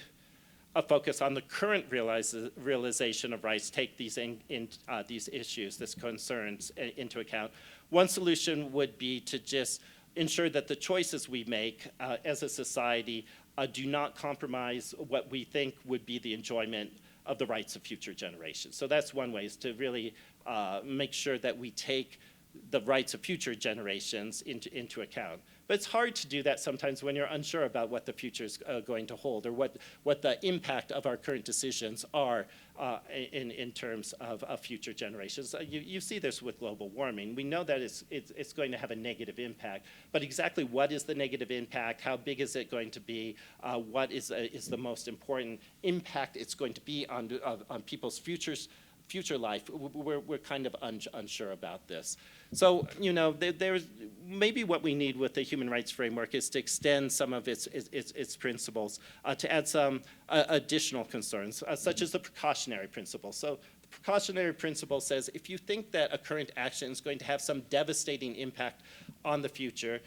a focus on the current realization of rights take these issues, these concerns into account? One solution would be to just ensure that the choices we make as a society do not compromise what we think would be the enjoyment of the rights of future generations. So that's one way, is to really make sure that we take the rights of future generations into account. But it's hard to do that sometimes when you're unsure about what the future is going to hold, or what the impact of our current decisions are in terms of future generations. You see this with global warming. We know that it's going to have a negative impact, but exactly what is the negative impact? How big is it going to be? What is the most important impact it's going to be on people's future life? We're kind of unsure about this. So, you know, there's maybe what we need with the human rights framework is to extend some of its principles, to add some additional concerns, such as the precautionary principle. So the precautionary principle says if you think that a current action is going to have some devastating impact on the future,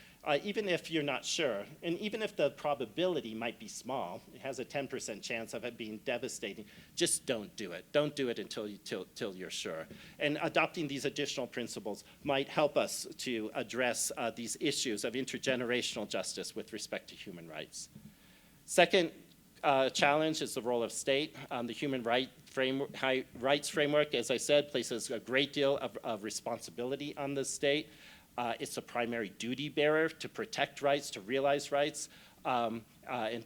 even if you're not sure, and even if the probability might be small, it has a 10% chance of it being devastating, just don't do it. Don't do it until you're sure. And adopting these additional principles might help us to address these issues of intergenerational justice with respect to human rights. Second challenge is the role of state. The human rights framework, as I said, places a great deal of responsibility on the state. It's a primary duty bearer to protect rights, to realize rights, and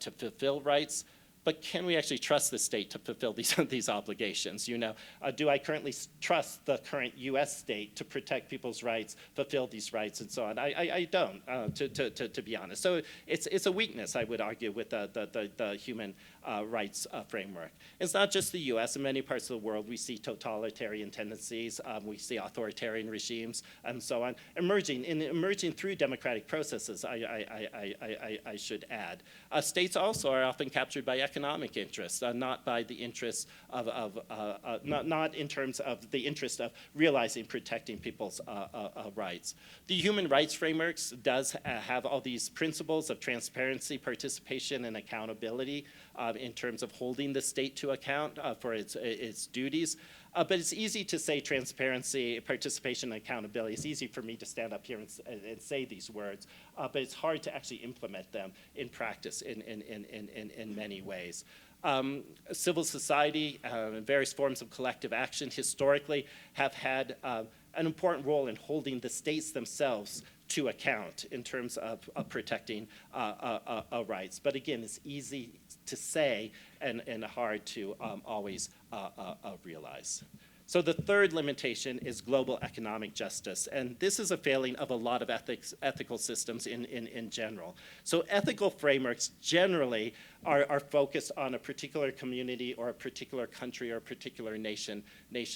to fulfill rights. But can we actually trust the state to fulfill these obligations? You know, do I currently trust the current U.S. state to protect people's rights, fulfill these rights, and so on? I don't, to be honest. So it's a weakness, I would argue, with the human rights framework. It's not just the U.S. In many parts of the world, we see totalitarian tendencies, we see authoritarian regimes, and so on, emerging through democratic processes, I should add. States also are often captured by economic interests, not by the interests not in terms of the interest of realizing, protecting people's rights. The human rights frameworks does have all these principles of transparency, participation, and accountability in terms of holding the state to account for its duties. But it's easy to say transparency, participation, and accountability. It's easy for me to stand up here and say these words, but it's hard to actually implement them in practice in many ways. Civil society and various forms of collective action historically have had an important role in holding the states themselves to account in terms of protecting rights. But again, it's easy to say and hard to always realize. So the third limitation is global economic justice, and this is a failing of a lot of ethical systems in general. So ethical frameworks generally are focused on a particular community or a particular country or a particular nation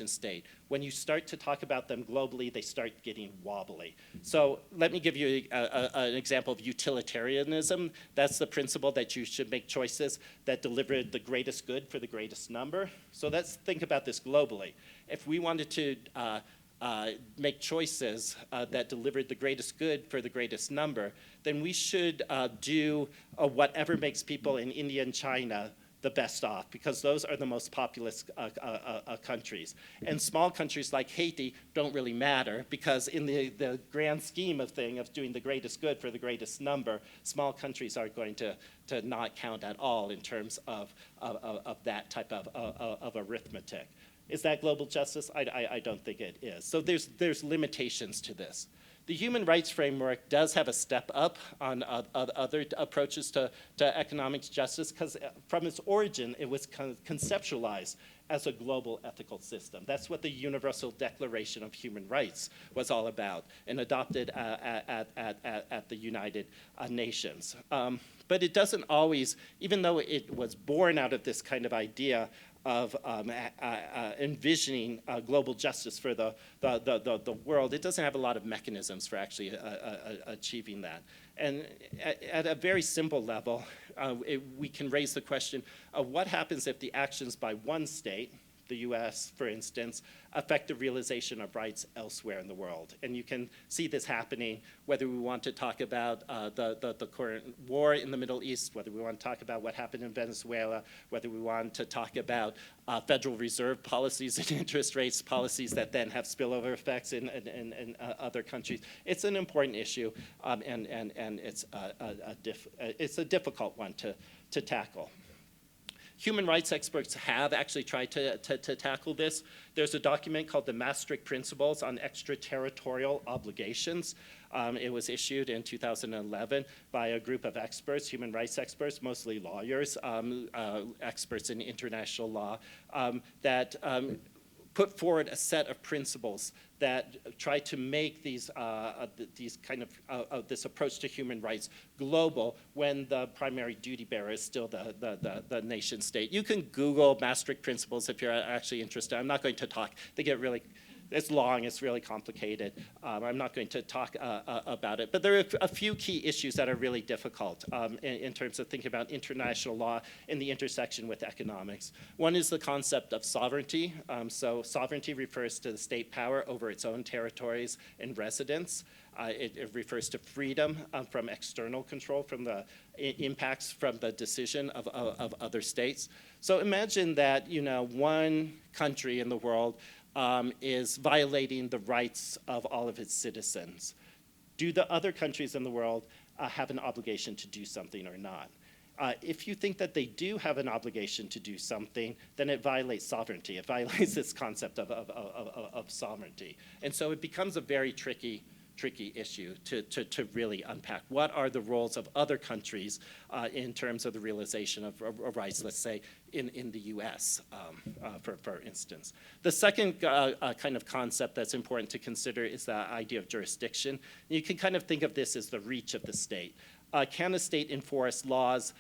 state. When you start to talk about them globally, they start getting wobbly. So let me give you an example of utilitarianism. That's the principle that you should make choices that deliver the greatest good for the greatest number. So let's think about this globally. If we wanted to make choices that delivered the greatest good for the greatest number, then we should do whatever makes people in India and China the best off, because those are the most populous countries. And small countries like Haiti don't really matter, because in the grand scheme of things, of doing the greatest good for the greatest number, small countries are going to not count at all in terms of that type of arithmetic. Is that global justice? I don't think it is. So there's limitations to this. The human rights framework does have a step up on other approaches to economic justice, because from its origin, it was conceptualized as a global ethical system. That's what the Universal Declaration of Human Rights was all about, and adopted at the United Nations. But it doesn't always, even though it was born out of this kind of idea of envisioning global justice for the world, it doesn't have a lot of mechanisms for actually achieving that. And at a very simple level, we can raise the question of what happens if the actions by one state the US, for instance, affect the realization of rights elsewhere in the world. And you can see this happening whether we want to talk about the current war in the Middle East, whether we want to talk about what happened in Venezuela, whether we want to talk about Federal Reserve policies and interest rates policies that then have spillover effects in other countries. It's an important issue, and it's a difficult one to tackle. Human rights experts have actually tried to tackle this. There's a document called the Maastricht Principles on Extraterritorial Obligations. It was issued in 2011 by a group of experts, human rights experts, mostly lawyers, experts in international law, that put forward a set of principles that try to make these kind of this approach to human rights global when the primary duty bearer is still the nation state. You can Google Maastricht Principles if you're actually interested. I'm not going to talk. They get really, it's long, it's really complicated. I'm not going to talk about it, but there are a few key issues that are really difficult in terms of thinking about international law in the intersection with economics. One is the concept of sovereignty. So sovereignty refers to the state power over its own territories and residents. It refers to freedom from external control, from the impacts from the decision of other states. So imagine that, you know, one country in the world is violating the rights of all of its citizens. Do the other countries in the world have an obligation to do something or not? If you think that they do have an obligation to do something, then it violates sovereignty. It violates this concept of sovereignty. And so it becomes a very tricky issue to really unpack. What are the roles of other countries in terms of the realization of rights, let's say, in the US, for instance. The second kind of concept that's important to consider is the idea of jurisdiction. You can kind of think of this as the reach of the state. Can a state enforce laws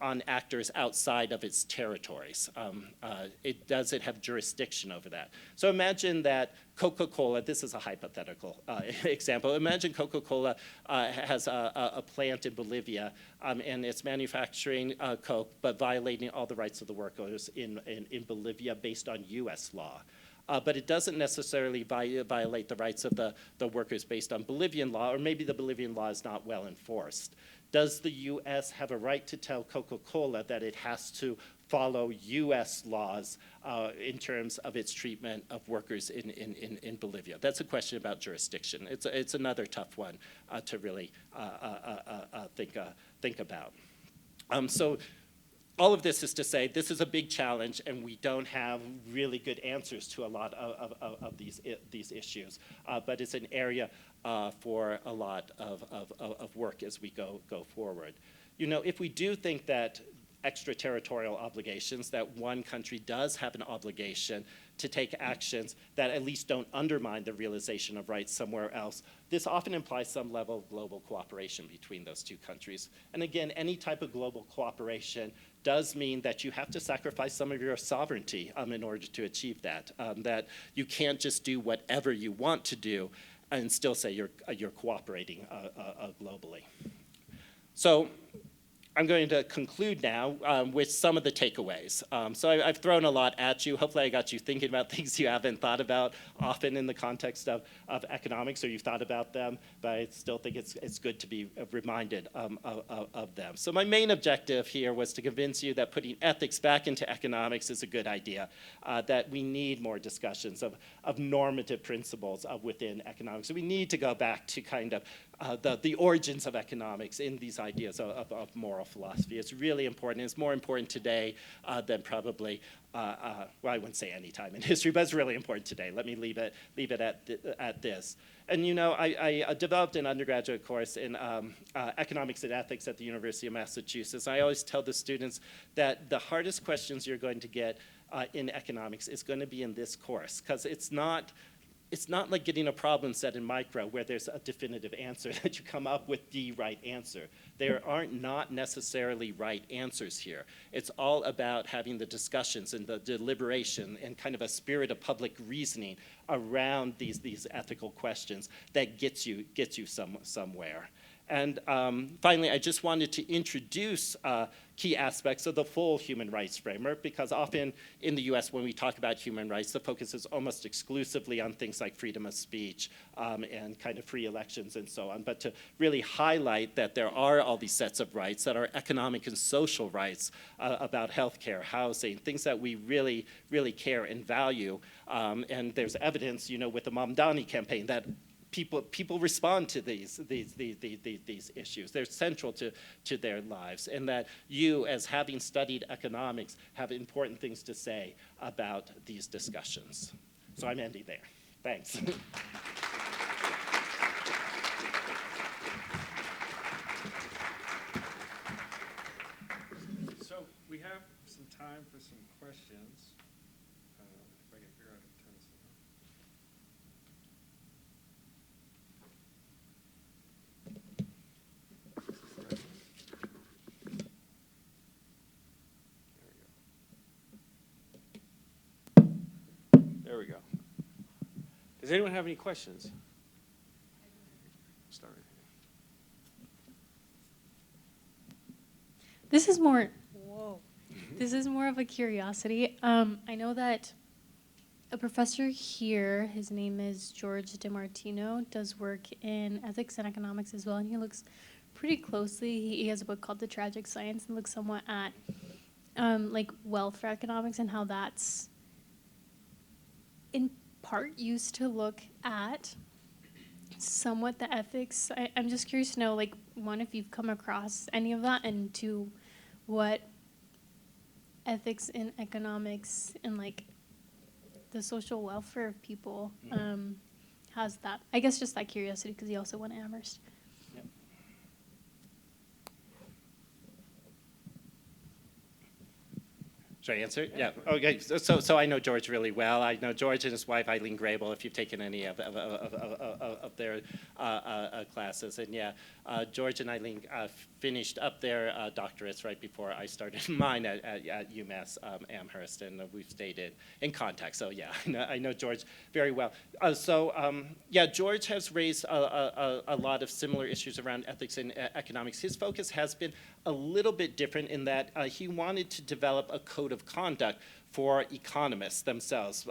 on actors outside of its territories? Does it have jurisdiction over that? So imagine that Coca-Cola, this is a hypothetical example. Imagine Coca-Cola has a plant in Bolivia and it's manufacturing Coke, but violating all the rights of the workers in Bolivia based on US law. But it doesn't necessarily violate the rights of the workers based on Bolivian law, or maybe the Bolivian law is not well enforced. Does the US have a right to tell Coca-Cola that it has to follow US laws in terms of its treatment of workers in Bolivia? That's a question about jurisdiction. It's another tough one to really think about. So all of this is to say this is a big challenge, and we don't have really good answers to a lot of these issues. But it's an area for a lot of work as we go forward. You know, if we do think that extraterritorial obligations, that one country does have an obligation to take actions that at least don't undermine the realization of rights somewhere else, this often implies some level of global cooperation between those two countries. And again, any type of global cooperation does mean that you have to sacrifice some of your sovereignty in order to achieve that, that you can't just do whatever you want to do and still say you're cooperating globally. So I'm going to conclude now with some of the takeaways. So I've thrown a lot at you. Hopefully I got you thinking about things you haven't thought about often in the context of economics, or you've thought about them, but I still think it's good to be reminded of them. So my main objective here was to convince you that putting ethics back into economics is a good idea, that we need more discussions of normative principles within economics. So we need to go back to kind of the origins of economics in these ideas of moral philosophy. It's really important. It's more important today than probably, well, I wouldn't say any time in history, but it's really important today. Let me leave it at this. And you know, I developed an undergraduate course in economics and ethics at the University of Massachusetts. I always tell the students that the hardest questions you're going to get in economics is going to be in this course, because it's not like getting a problem set in micro where there's a definitive answer that you come up with the right answer. There aren't not necessarily right answers here. It's all about having the discussions and the deliberation and kind of a spirit of public reasoning around these ethical questions that gets you somewhere. And finally, I just wanted to introduce key aspects of the full human rights framework, because often in the US, when we talk about human rights, the focus is almost exclusively on things like freedom of speech and kind of free elections and so on. But to really highlight that there are all these sets of rights that are economic and social rights about healthcare, housing, things that we really, really care and value. And there's evidence, with the Mamdani campaign that people respond to these issues. They're central to their lives, and that you, as having studied economics, have important things to say about these discussions. So I'm ending there. Thanks. So we have some time for some questions. If I can figure out how to turn this on. There we go. Does anyone have any questions? Start. This is more, whoa. This is more of a curiosity. I know that a professor here, his name is George DiMartino, does work in ethics and economics as well, and he looks pretty closely. He has a book called The Tragic Science and looks somewhat at like welfare economics and how that's in part used to look at somewhat the ethics. I'm just curious to know, like, one, if you've come across any of that, and two, what ethics in economics and like the social welfare of people has that. I guess just that curiosity, because he also went to Amherst. Yep. Should I answer? Yeah. Okay. So I know George really well. I know George and his wife Eileen Grable, if you've taken any of their classes. And yeah, George and Eileen finished up their doctorates right before I started mine at UMass Amherst, and we've stayed in contact. So yeah, I know George very well. Yeah, George has raised a lot of similar issues around ethics and economics. His focus has been a little bit different in that he wanted to develop a code of conduct for economists themselves,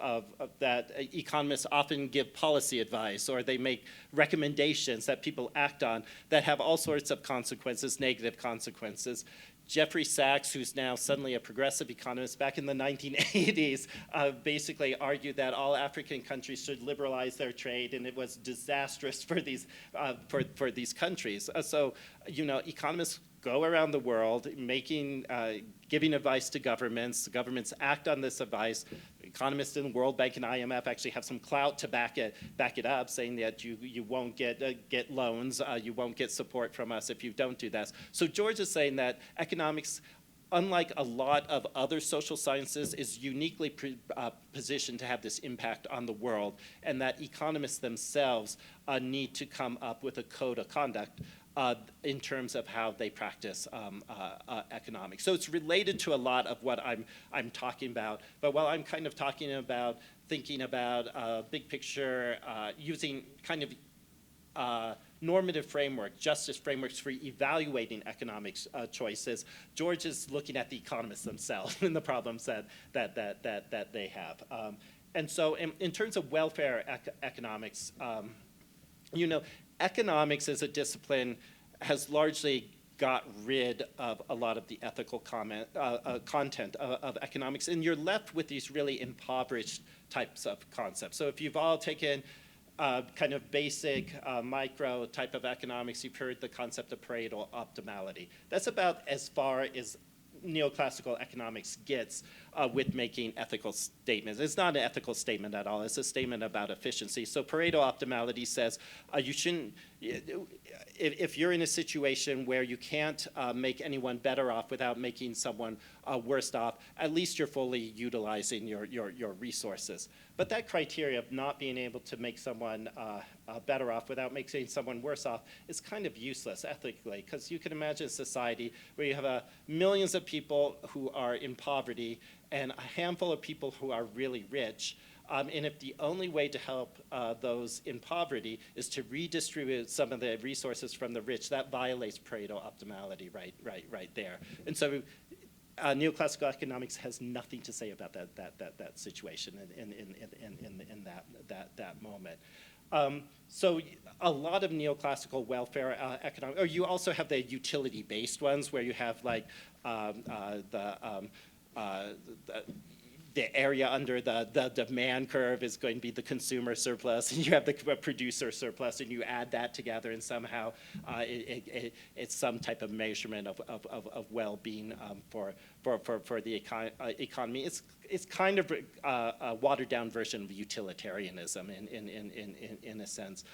that economists often give policy advice or they make recommendations that people act on that have all sorts of consequences, negative consequences. Jeffrey Sachs, who's now suddenly a progressive economist, back in the 1980s, basically argued that all African countries should liberalize their trade, and it was disastrous for these countries. Economists go around the world giving advice to governments. The governments act on this advice. Economists in the World Bank and IMF actually have some clout to back it up, saying that you won't get loans, you won't get support from us if you don't do this. So George is saying that economics, unlike a lot of other social sciences, is uniquely positioned to have this impact on the world, and that economists themselves need to come up with a code of conduct in terms of how they practice economics. So it's related to a lot of what I'm talking about. But while I'm kind of talking about thinking about big picture, using kind of normative framework, justice frameworks for evaluating economics choices, George is looking at the economists themselves and the problems that they have. And so in terms of welfare economics, economics as a discipline has largely got rid of a lot of the ethical content of economics, and you're left with these really impoverished types of concepts. So if you've all taken kind of basic micro type of economics, you've heard the concept of Pareto optimality. That's about as far as neoclassical economics gets with making ethical statements. It's not an ethical statement at all. It's a statement about efficiency. So Pareto optimality says you shouldn't, if you're in a situation where you can't make anyone better off without making someone worse off, at least you're fully utilizing your resources. But that criteria of not being able to make someone better off without making someone worse off is kind of useless ethically, because you can imagine a society where you have millions of people who are in poverty and a handful of people who are really rich. And if the only way to help those in poverty is to redistribute some of the resources from the rich, that violates Pareto optimality right there. And so neoclassical economics has nothing to say about that situation in that moment. So a lot of neoclassical welfare economic, or you also have the utility-based ones where you have like the area under the demand curve is going to be the consumer surplus, and you have the producer surplus, and you add that together, and somehow it's some type of measurement of well-being for the economy. It's kind of a watered-down version of utilitarianism in a sense,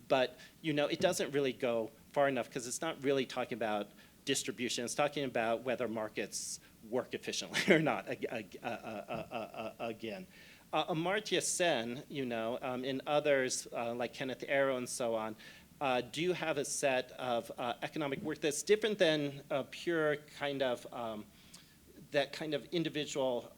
but it doesn't really go far enough because it's not really talking about distribution. It's talking about whether markets work efficiently or not, again. Amartya Sen, and others like Kenneth Arrow and so on, do have a set of economic work that's different than pure kind of that kind of individual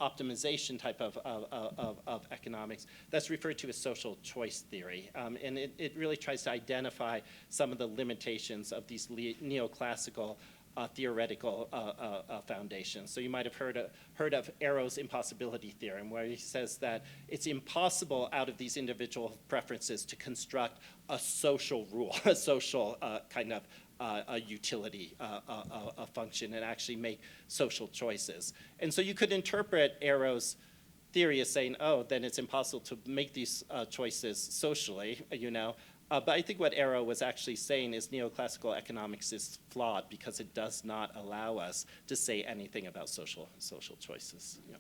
optimization type of economics that's referred to as social choice theory. And it really tries to identify some of the limitations of these neoclassical theoretical foundations. So you might have heard of Arrow's impossibility theorem, where he says that it's impossible out of these individual preferences to construct a social rule, a social kind of a utility a function, and actually make social choices. And so you could interpret Arrow's theory as saying, oh, then it's impossible to make these choices socially, but I think what Arrow was actually saying is neoclassical economics is flawed because it does not allow us to say anything about social choices. Yeah.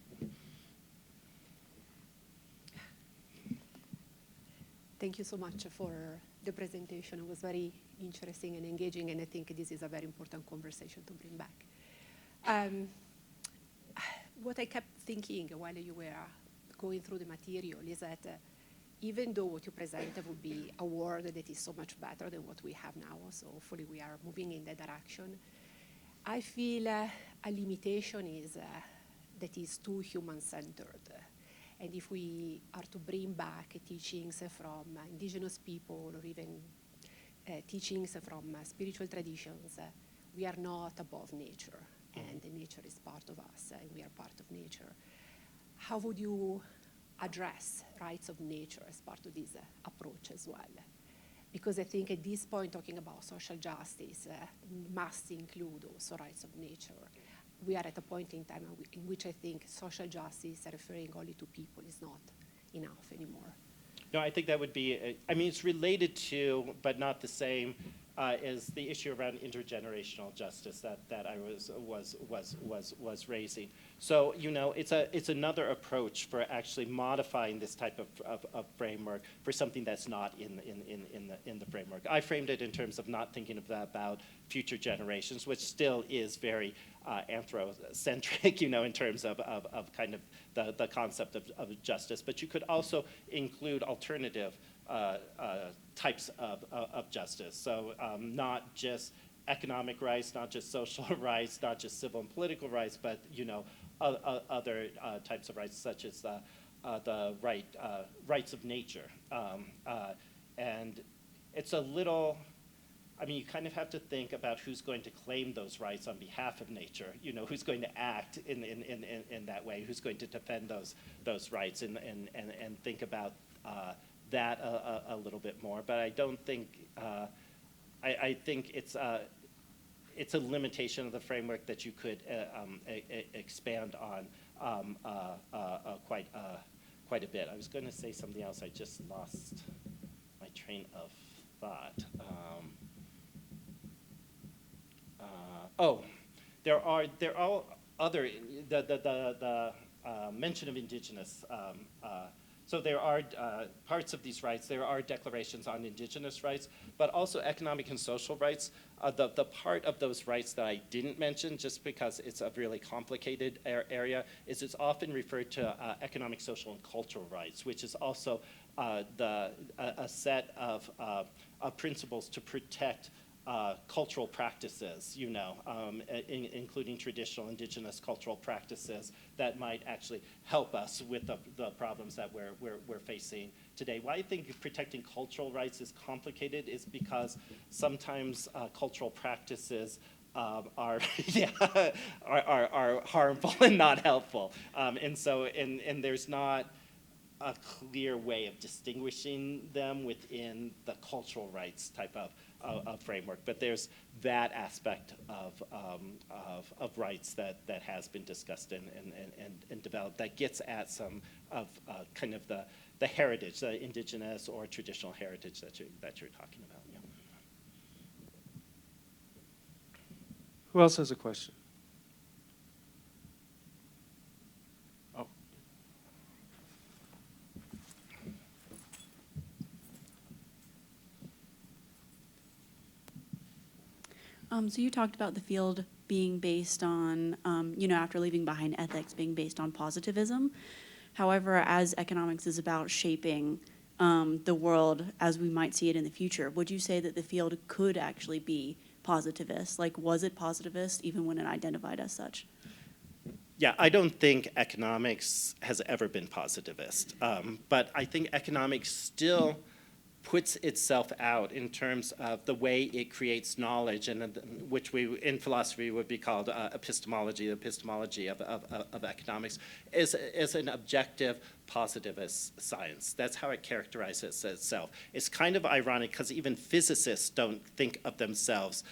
Thank you so much for the presentation. It was very interesting and engaging, and I think this is a very important conversation to bring back. What I kept thinking while you were going through the material is that even though what you presented would be a world that is so much better than what we have now, so hopefully we are moving in that direction, I feel a limitation is that is too human-centered. And if we are to bring back teachings from indigenous people or even teachings from spiritual traditions, we are not above nature, and nature is part of us, and we are part of nature. How would you address rights of nature as part of this approach as well? Because I think at this point, talking about social justice must include also rights of nature. We are at a point in time in which I think social justice referring only to people is not enough anymore. No, I think that would be, it's related to, but not the same, is the issue around intergenerational justice that I was raising. So, it's another approach for actually modifying this type of framework for something that's not in the framework. I framed it in terms of not thinking about future generations, which still is very anthrocentric, in terms of kind of the concept of justice. But you could also include alternative types of justice. So not just economic rights, not just social rights, not just civil and political rights, but other types of rights, such as the rights of nature. And it's a little, you kind of have to think about who's going to claim those rights on behalf of nature. Who's going to act in that way, who's going to defend those rights, and think about that a little bit more. But I don't think, I think it's a limitation of the framework that you could expand on quite a bit. I was going to say something else. I just lost my train of thought. There are other, the mention of indigenous, so there are parts of these rights, there are declarations on indigenous rights, but also economic and social rights. The part of those rights that I didn't mention, just because it's a really complicated area, is it's often referred to economic, social, and cultural rights, which is also a set of principles to protect cultural practices, including traditional indigenous cultural practices that might actually help us with the problems that we're facing today. Why I think protecting cultural rights is complicated is because sometimes cultural practices are harmful and not helpful, and there's not a clear way of distinguishing them within the cultural rights type of framework. But there's that aspect of rights that has been discussed and developed that gets at some of kind of the heritage, the indigenous or traditional heritage that you're talking about. Yeah. Who else has a question? Oh. So you talked about the field being based on, after leaving behind ethics, being based on positivism. However, as economics is about shaping the world as we might see it in the future, would you say that the field could actually be positivist? Like, was it positivist even when it identified as such? Yeah, I don't think economics has ever been positivist, but I think economics still puts itself out in terms of the way it creates knowledge, and which we in philosophy would be called epistemology. The epistemology of economics is an objective positivist science. That's how it characterizes itself. It's kind of ironic because even physicists don't think of themselves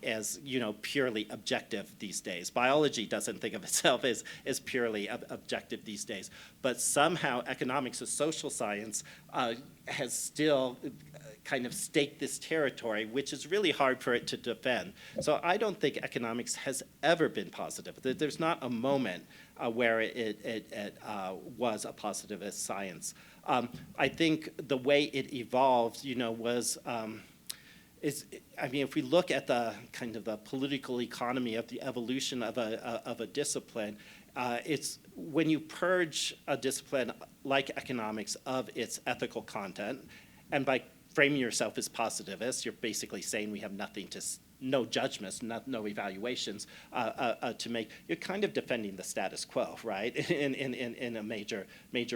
as purely objective these days. Biology doesn't think of itself as purely objective these days. But somehow economics, a social science, has still kind of staked this territory, which is really hard for it to defend. So I don't think economics has ever been positive. There's not a moment where it was a positivist science. I think the way it evolved, was, if we look at the kind of the political economy of the evolution of a discipline, it's when you purge a discipline like economics of its ethical content, and by framing yourself as positivist, you're basically saying we have no judgments, no evaluations to make. You're kind of defending the status quo, right? in a major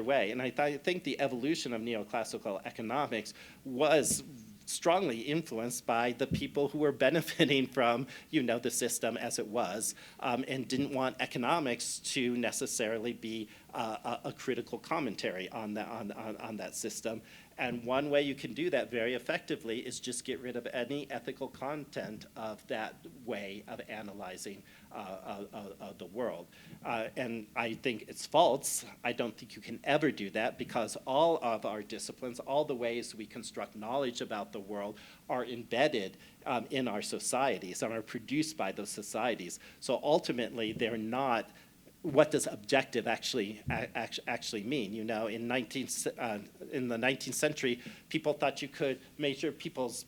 way. And I think the evolution of neoclassical economics was strongly influenced by the people who were benefiting from, the system as it was, and didn't want economics to necessarily be a critical commentary on that system. And one way you can do that very effectively is just get rid of any ethical content of that way of analyzing the world. And I think it's false. I don't think you can ever do that because all of our disciplines, all the ways we construct knowledge about the world are embedded in our societies and are produced by those societies. So ultimately, they're not. What does objective actually mean? In the 19th century, people thought you could measure people's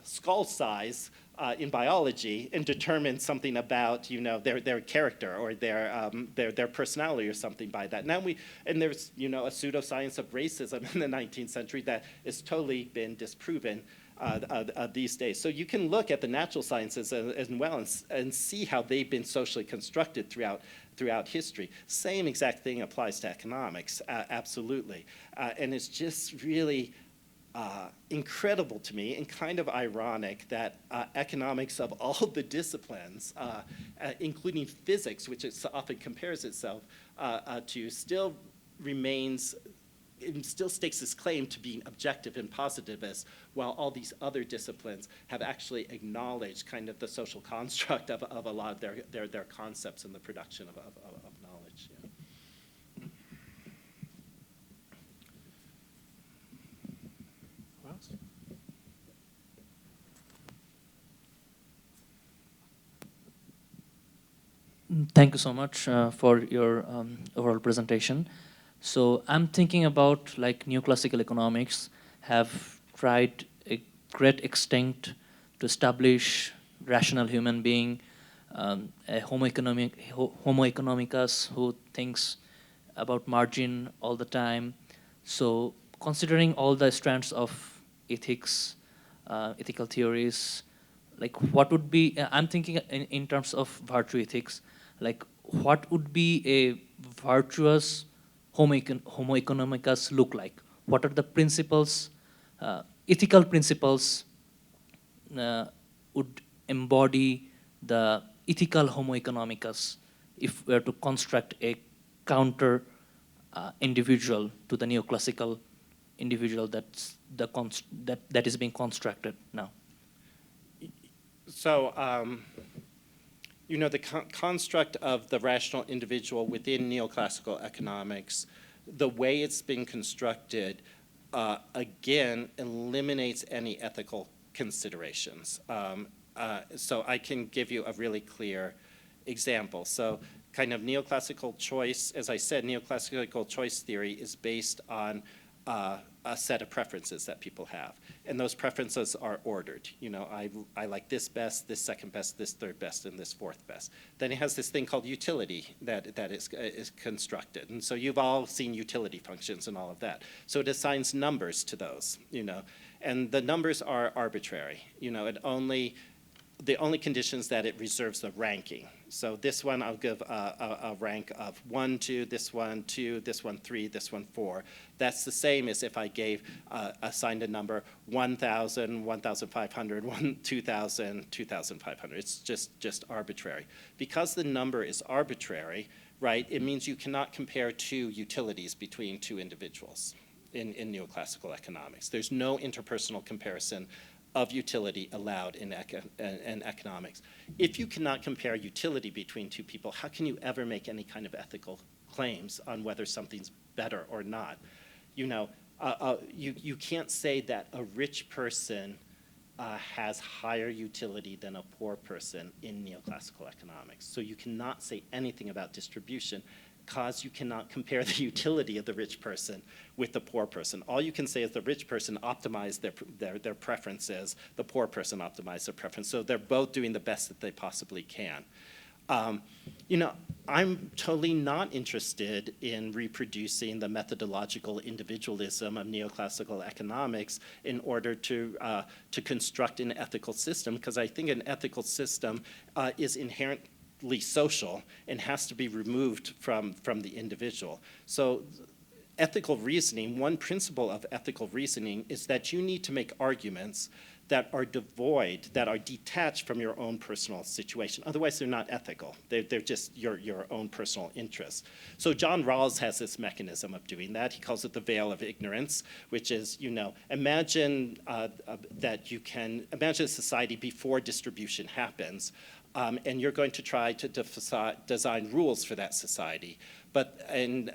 skull size in biology and determine something about their character or their personality or something by that. Now there's a pseudoscience of racism in the 19th century that has totally been disproven these days. So you can look at the natural sciences as well and see how they've been socially constructed throughout history. Same exact thing applies to economics, absolutely. And it's just really incredible to me and kind of ironic that economics of all the disciplines, including physics, which it often compares itself to, still stakes its claim to being objective and positivist, while all these other disciplines have actually acknowledged kind of the social construct of a lot of their concepts in the production of knowledge. Yeah. Who else? Thank you so much for your overall presentation. So I'm thinking about like neoclassical economics have tried a great extent to establish rational human being, a homo economicus who thinks about margin all the time. So considering all the strands of ethics, ethical theories, like what would be, I'm thinking in terms of virtue ethics, like what would be a virtuous homo economicus look like? What are the principles, ethical principles would embody the ethical homo economicus if we were to construct a counter individual to the neoclassical individual that is being constructed now? So, you know, the construct of the rational individual within neoclassical economics, the way it's been constructed, again, eliminates any ethical considerations. So I can give you a really clear example. So kind of neoclassical choice, as I said, neoclassical choice theory is based on a set of preferences that people have. And those preferences are ordered. You know, I like this best, this second best, this third best, and this fourth best. Then it has this thing called utility that is constructed. And so you've all seen utility functions and all of that. So it assigns numbers to those, you know. And the numbers are arbitrary. You know, the only conditions that it reserves the ranking. So this one I'll give a rank of 1, 2, this one 2, this one 3, this one 4. That's the same as if I gave assigned a number 1,000, 1,500, 2,000, 2,500. It's just arbitrary. Because the number is arbitrary, right, it means you cannot compare two utilities between two individuals in neoclassical economics. There's no interpersonal comparison of utility allowed in economics. If you cannot compare utility between two people, how can you ever make any kind of ethical claims on whether something's better or not? You know, you can't say that a rich person has higher utility than a poor person in neoclassical economics. So you cannot say anything about distribution because you cannot compare the utility of the rich person with the poor person. All you can say is the rich person optimized their preferences, the poor person optimized their preference. So they're both doing the best that they possibly can. You know, I'm totally not interested in reproducing the methodological individualism of neoclassical economics in order to construct an ethical system, because I think an ethical system is inherently social and has to be removed from the individual. So ethical reasoning, one principle of ethical reasoning is that you need to make arguments that are devoid, that are detached from your own personal situation. Otherwise, they're not ethical. They're just your own personal interests. So John Rawls has this mechanism of doing that. He calls it the veil of ignorance, which is, you know, imagine that you can, imagine a society before distribution happens, and you're going to try to design rules for that society. And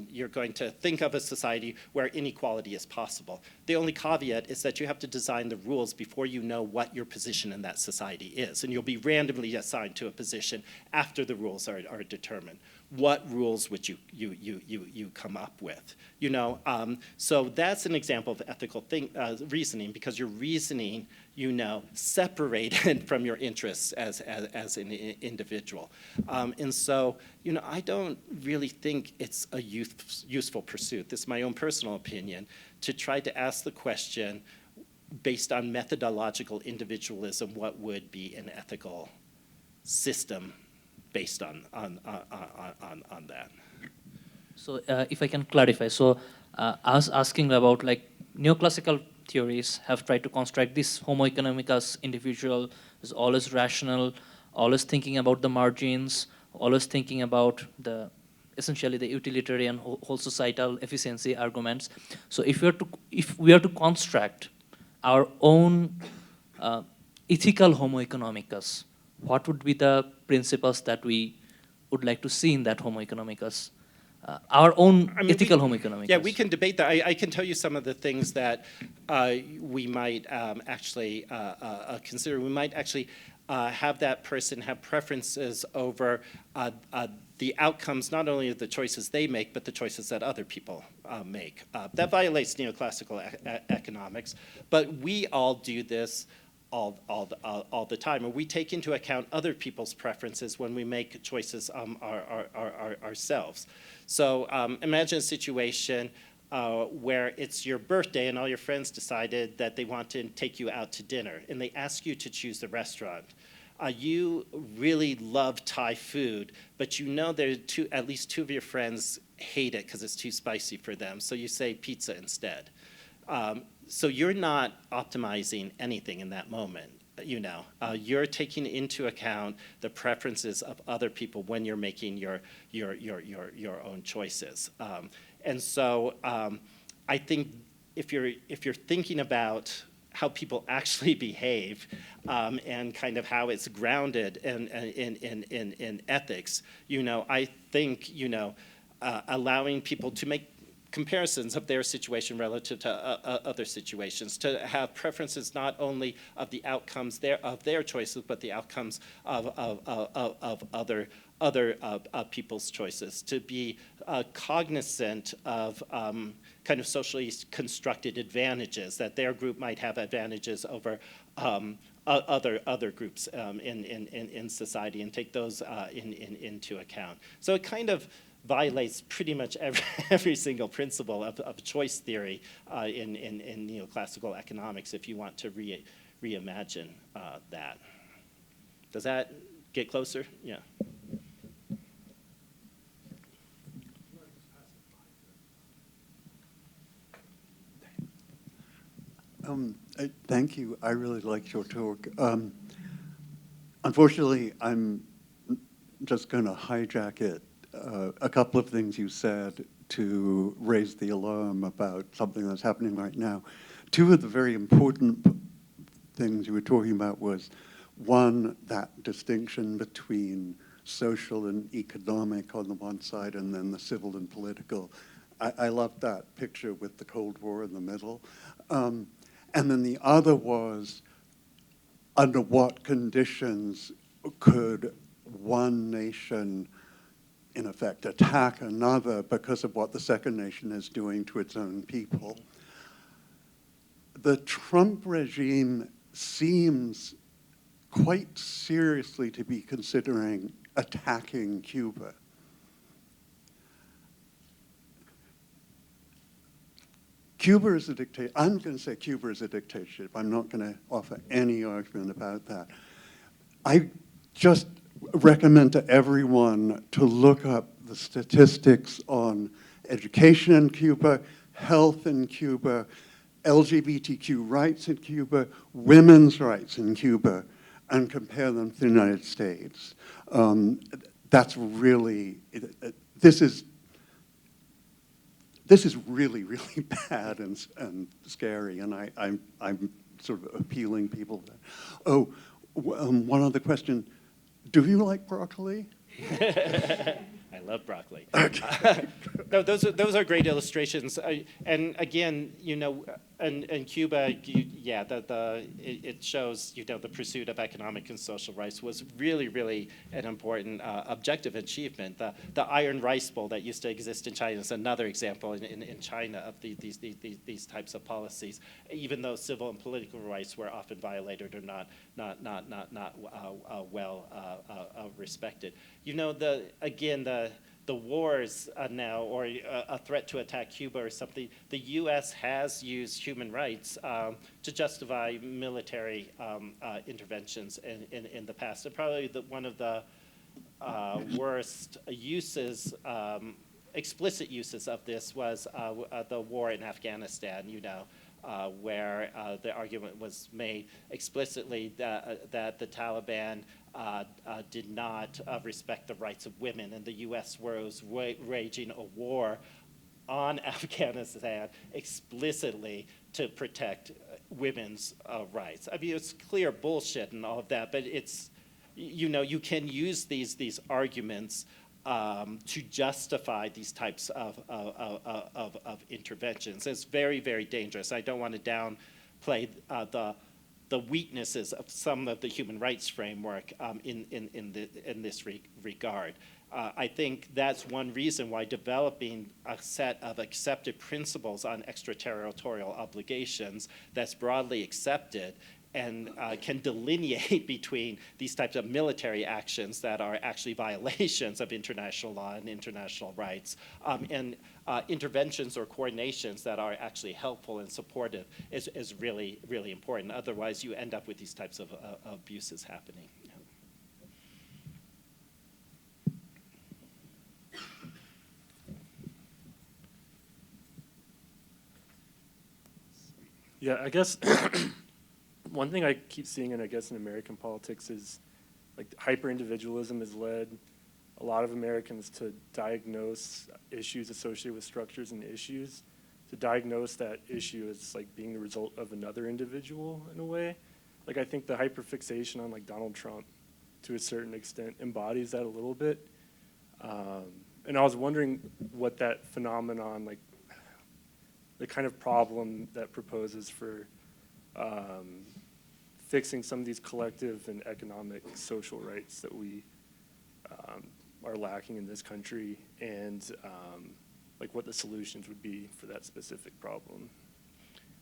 you're going to think of a society where inequality is possible. The only caveat is that you have to design the rules before you know what your position in that society is. And you'll be randomly assigned to a position after the rules are determined. What rules would you come up with? You know, so that's an example of ethical reasoning, because you're reasoning, you know, separated from your interests as an individual. And so, you know, I don't really think it's a useful pursuit. This is my own personal opinion, to try to ask the question based on methodological individualism, what would be an ethical system based on that. So if I can clarify, so I was asking about, like, neoclassical theories have tried to construct this homo economicus individual is always rational, always thinking about the margins, always thinking about essentially the utilitarian whole societal efficiency arguments. So if we are to construct our own ethical homo economicus, what would be the principles that we would like to see in that homo economicus? Our own ethical homo economicus. Yeah, we can debate that. I can tell you some of the things that we might actually consider. We might actually have that person have preferences over the outcomes, not only of the choices they make, but the choices that other people make. That violates neoclassical economics, but we all do this all the time, and we take into account other people's preferences when we make choices ourselves. So imagine a situation where it's your birthday and all your friends decided that they want to take you out to dinner, and they ask you to choose the restaurant. You really love Thai food, but you know there are at least two of your friends hate it because it's too spicy for them, so you say pizza instead. So you're not optimizing anything in that moment. You're taking into account the preferences of other people when you're making your own choices. And so I think if you're thinking about how people actually behave and kind of how it's grounded in ethics, I think allowing people to make comparisons of their situation relative to other situations, to have preferences not only of the outcomes of their choices, but the outcomes of other people's choices, to be cognizant of kind of socially constructed advantages, that their group might have advantages over other groups in society, and take those into account. So it kind of violates pretty much every single principle of choice theory in neoclassical economics if you want to reimagine that. Does that get closer? Yeah. Thank you. I really liked your talk. Unfortunately, I'm just going to hijack it. A couple of things you said to raise the alarm about something that's happening right now. Two of the very important things you were talking about was, one, that distinction between social and economic on the one side, and then the civil and political. I love that picture with the Cold War in the middle. And then the other was, under what conditions could one nation, in effect, attack another because of what the second nation is doing to its own people? The Trump regime seems quite seriously to be considering attacking Cuba. Cuba is a dictatorship. I'm going to say Cuba is a dictatorship. I'm not going to offer any argument about that. I just recommend to everyone to look up the statistics on education in Cuba, health in Cuba, LGBTQ rights in Cuba, women's rights in Cuba, and compare them to the United States. That's really, this is really, really bad and scary, and I'm sort of appealing people to that. Oh, one other question. Do you like broccoli? I love broccoli. Okay. No, those are great illustrations. And again, in Cuba, it shows, the pursuit of economic and social rights was really, really an important objective achievement. The iron rice bowl that used to exist in China is another example in China of these types of policies, even though civil and political rights were often violated or not well respected. The wars now, or a threat to attack Cuba or something, the U.S. has used human rights to justify military interventions in the past. And probably one of the worst uses, explicit uses of this was the war in Afghanistan, where the argument was made explicitly that the Taliban did not respect the rights of women, and the U.S. was waging a war on Afghanistan explicitly to protect women's rights. I mean, it's clear bullshit and all of that, but it's, you can use these arguments to justify these types of interventions. It's very, very dangerous. I don't want to downplay the weaknesses of some of the human rights framework in this regard. I think that's one reason why developing a set of accepted principles on extraterritorial obligations that's broadly accepted can delineate between these types of military actions that are actually violations of international law and international rights, and interventions or coordinations that are actually helpful and supportive is really, really important. Otherwise, you end up with these types of abuses happening. Yeah, I guess one thing I keep seeing, and I guess in American politics, is like hyper-individualism has led a lot of Americans to diagnose issues associated with structures and issues, to diagnose that issue as like being the result of another individual in a way. Like I think the hyperfixation on like Donald Trump, to a certain extent, embodies that a little bit. And I was wondering what that phenomenon, like the kind of problem that proposes for fixing some of these collective and economic social rights that we are lacking in this country, and like what the solutions would be for that specific problem.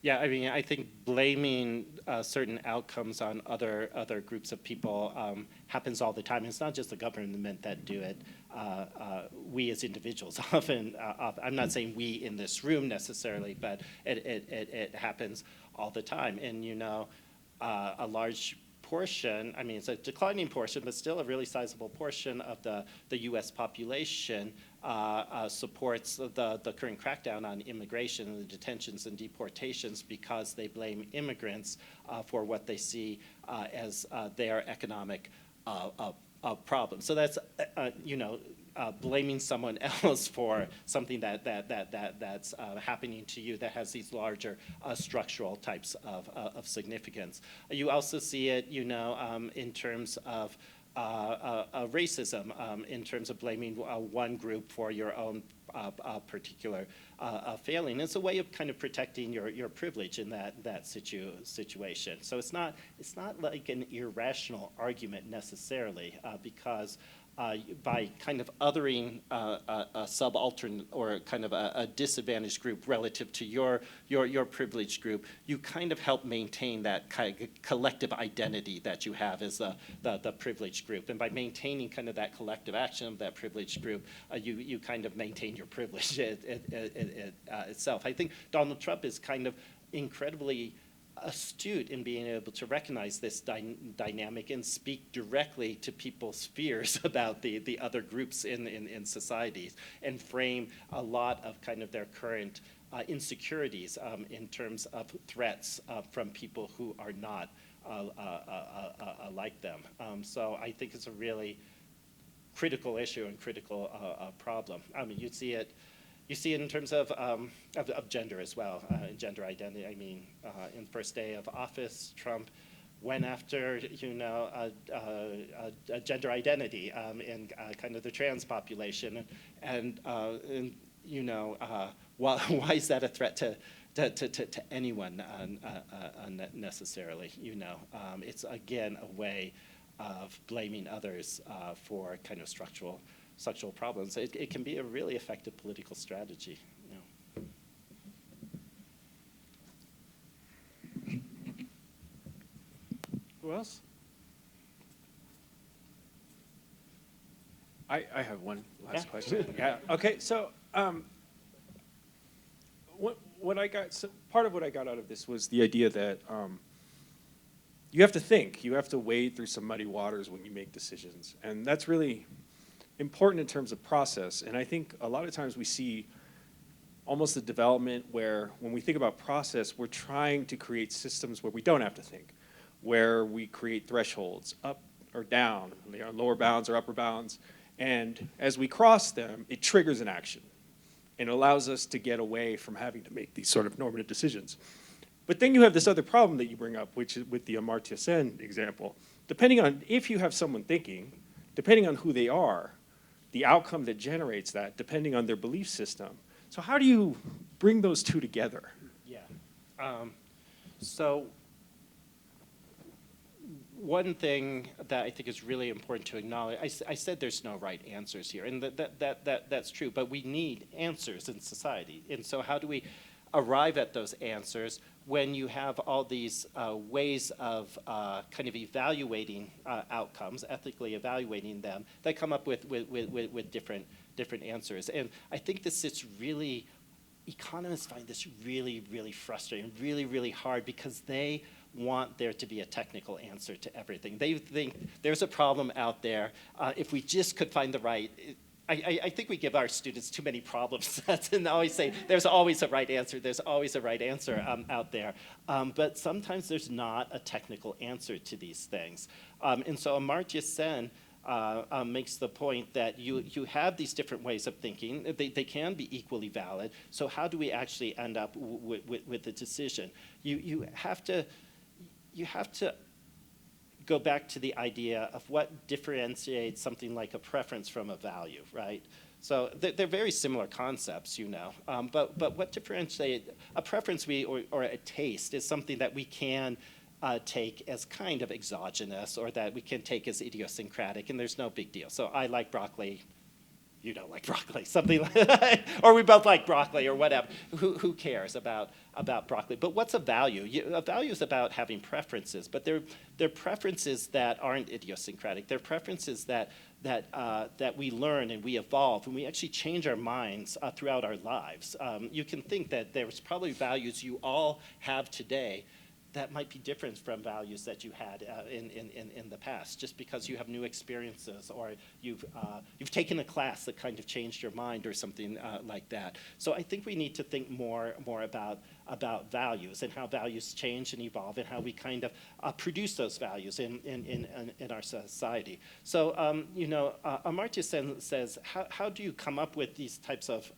Yeah, I mean, I think blaming certain outcomes on other groups of people happens all the time. It's not just the government that do it. We as individuals often, I'm not saying we in this room necessarily, but it happens all the time. And you know, a large portion, I mean, it's a declining portion, but still a really sizable portion of the U.S. population supports the current crackdown on immigration and the detentions and deportations because they blame immigrants for what they see as their economic problem. So that's, you know, blaming someone else for something that's happening to you that has these larger structural types of significance. You also see it, you know, in terms of racism, in terms of blaming one group for your own particular failing. It's a way of kind of protecting your privilege in that situation. So it's not like an irrational argument necessarily, because by kind of othering a subaltern or kind of a disadvantaged group relative to your privileged group, you kind of help maintain that kind of collective identity that you have as the privileged group. And by maintaining kind of that collective action of that privileged group, you kind of maintain your privilege itself. I think Donald Trump is kind of incredibly astute in being able to recognize this dynamic and speak directly to people's fears about the other groups in societies, and frame a lot of kind of their current insecurities in terms of threats from people who are not like them. So I think it's a really critical issue and critical problem. I mean, you see it in terms of gender as well, gender identity. I mean, in the first day of office, Trump went after, you know, a gender identity in kind of the trans population, and you know, why is that a threat to anyone necessarily? You know, it's again a way of blaming others for kind of structural problems. It can be a really effective political strategy. You know. Who else? I have one last question. Yeah. Okay. So, part of what I got out of this was the idea that you have to think, you have to wade through some muddy waters when you make decisions, and that's really important in terms of process. And I think a lot of times we see almost a development where when we think about process, we're trying to create systems where we don't have to think, where we create thresholds up or down, lower bounds or upper bounds. And as we cross them, it triggers an action and allows us to get away from having to make these sort of normative decisions. But then you have this other problem that you bring up, which is with the Amartya Sen example. Depending on if you have someone thinking, depending on who they are, the outcome that generates that, depending on their belief system. So how do you bring those two together? Yeah. So one thing that I think is really important to acknowledge, I said there's no right answers here, and that's true, but we need answers in society. And so how do we arrive at those answers? when you have all these ways of kind of evaluating outcomes, ethically evaluating them, that come up with different answers. And I think this is really, economists find this really, really frustrating, really, really hard, because they want there to be a technical answer to everything. They think there's a problem out there. If we just could find the right, I think we give our students too many problem sets and always say, there's always a right answer, there's always a right answer out there. But sometimes there's not a technical answer to these things. And so Amartya Sen makes the point that you have these different ways of thinking. They can be equally valid. So how do we actually end up with a decision? You have to go back to the idea of what differentiates something like a preference from a value, right? So they're very similar concepts, you know. But what differentiates a preference or a taste is something that we can take as kind of exogenous, or that we can take as idiosyncratic, and there's no big deal. So I like broccoli, you don't like broccoli, something like that. Or we both like broccoli or whatever. Who cares about broccoli? But what's a value? A value is about having preferences, but they're preferences that aren't idiosyncratic. They're preferences that we learn and we evolve, and we actually change our minds throughout our lives. You can think that there's probably values you all have today that might be different from values that you had in the past, just because you have new experiences, or you've taken a class that kind of changed your mind, or something like that. So I think we need to think more about values, and how values change and evolve, and how we kind of produce those values in our society. So you know, Amartya Sen says, how do you come up with these types of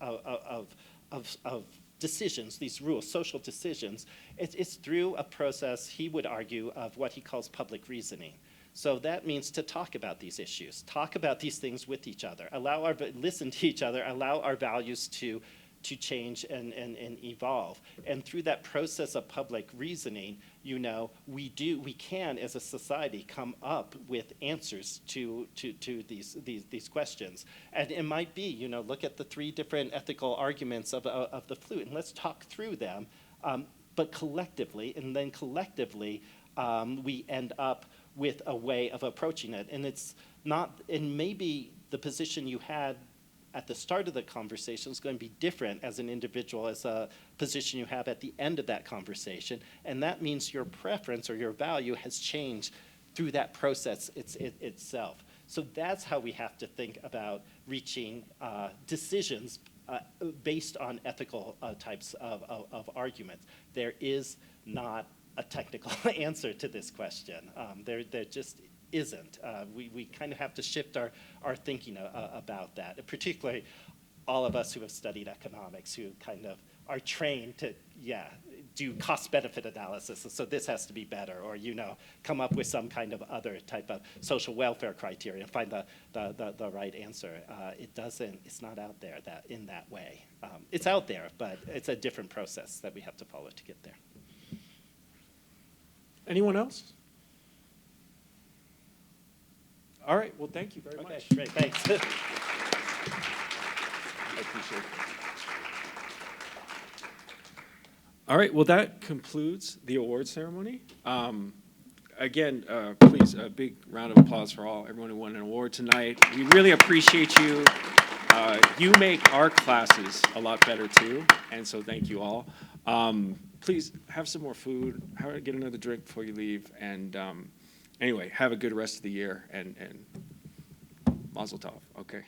decisions, these rules, social decisions? It's through a process, he would argue, of what he calls public reasoning. So that means to talk about these issues, talk about these things with each other, listen to each other, allow our values to change and evolve. And through that process of public reasoning, you know, we can as a society come up with answers to these questions. And it might be, you know, look at the 3 different ethical arguments of the flute, and let's talk through them, but collectively, and then collectively we end up with a way of approaching it. And it's not, and maybe the position you had at the start of the conversation is going to be different as an individual, as a position you have at the end of that conversation. And that means your preference or your value has changed through that process itself. So that's how we have to think about reaching decisions based on ethical types of arguments. There is not a technical answer to this question. There just isn't. We kind of have to shift our thinking about that, particularly all of us who have studied economics, who kind of are trained to, do cost-benefit analysis, so this has to be better, or, you know, come up with some kind of other type of social welfare criteria and find the right answer. It's not out there in that way. It's out there, but it's a different process that we have to follow to get there. Anyone else? All right, well, thank you very much. Okay, great, thanks. I appreciate it. All right, well, that concludes the award ceremony. Again, please, a big round of applause for everyone who won an award tonight. We really appreciate you. You make our classes a lot better, too, and so thank you all. Please have some more food, get another drink before you leave, and anyway, have a good rest of the year, and Mazel Tov, okay?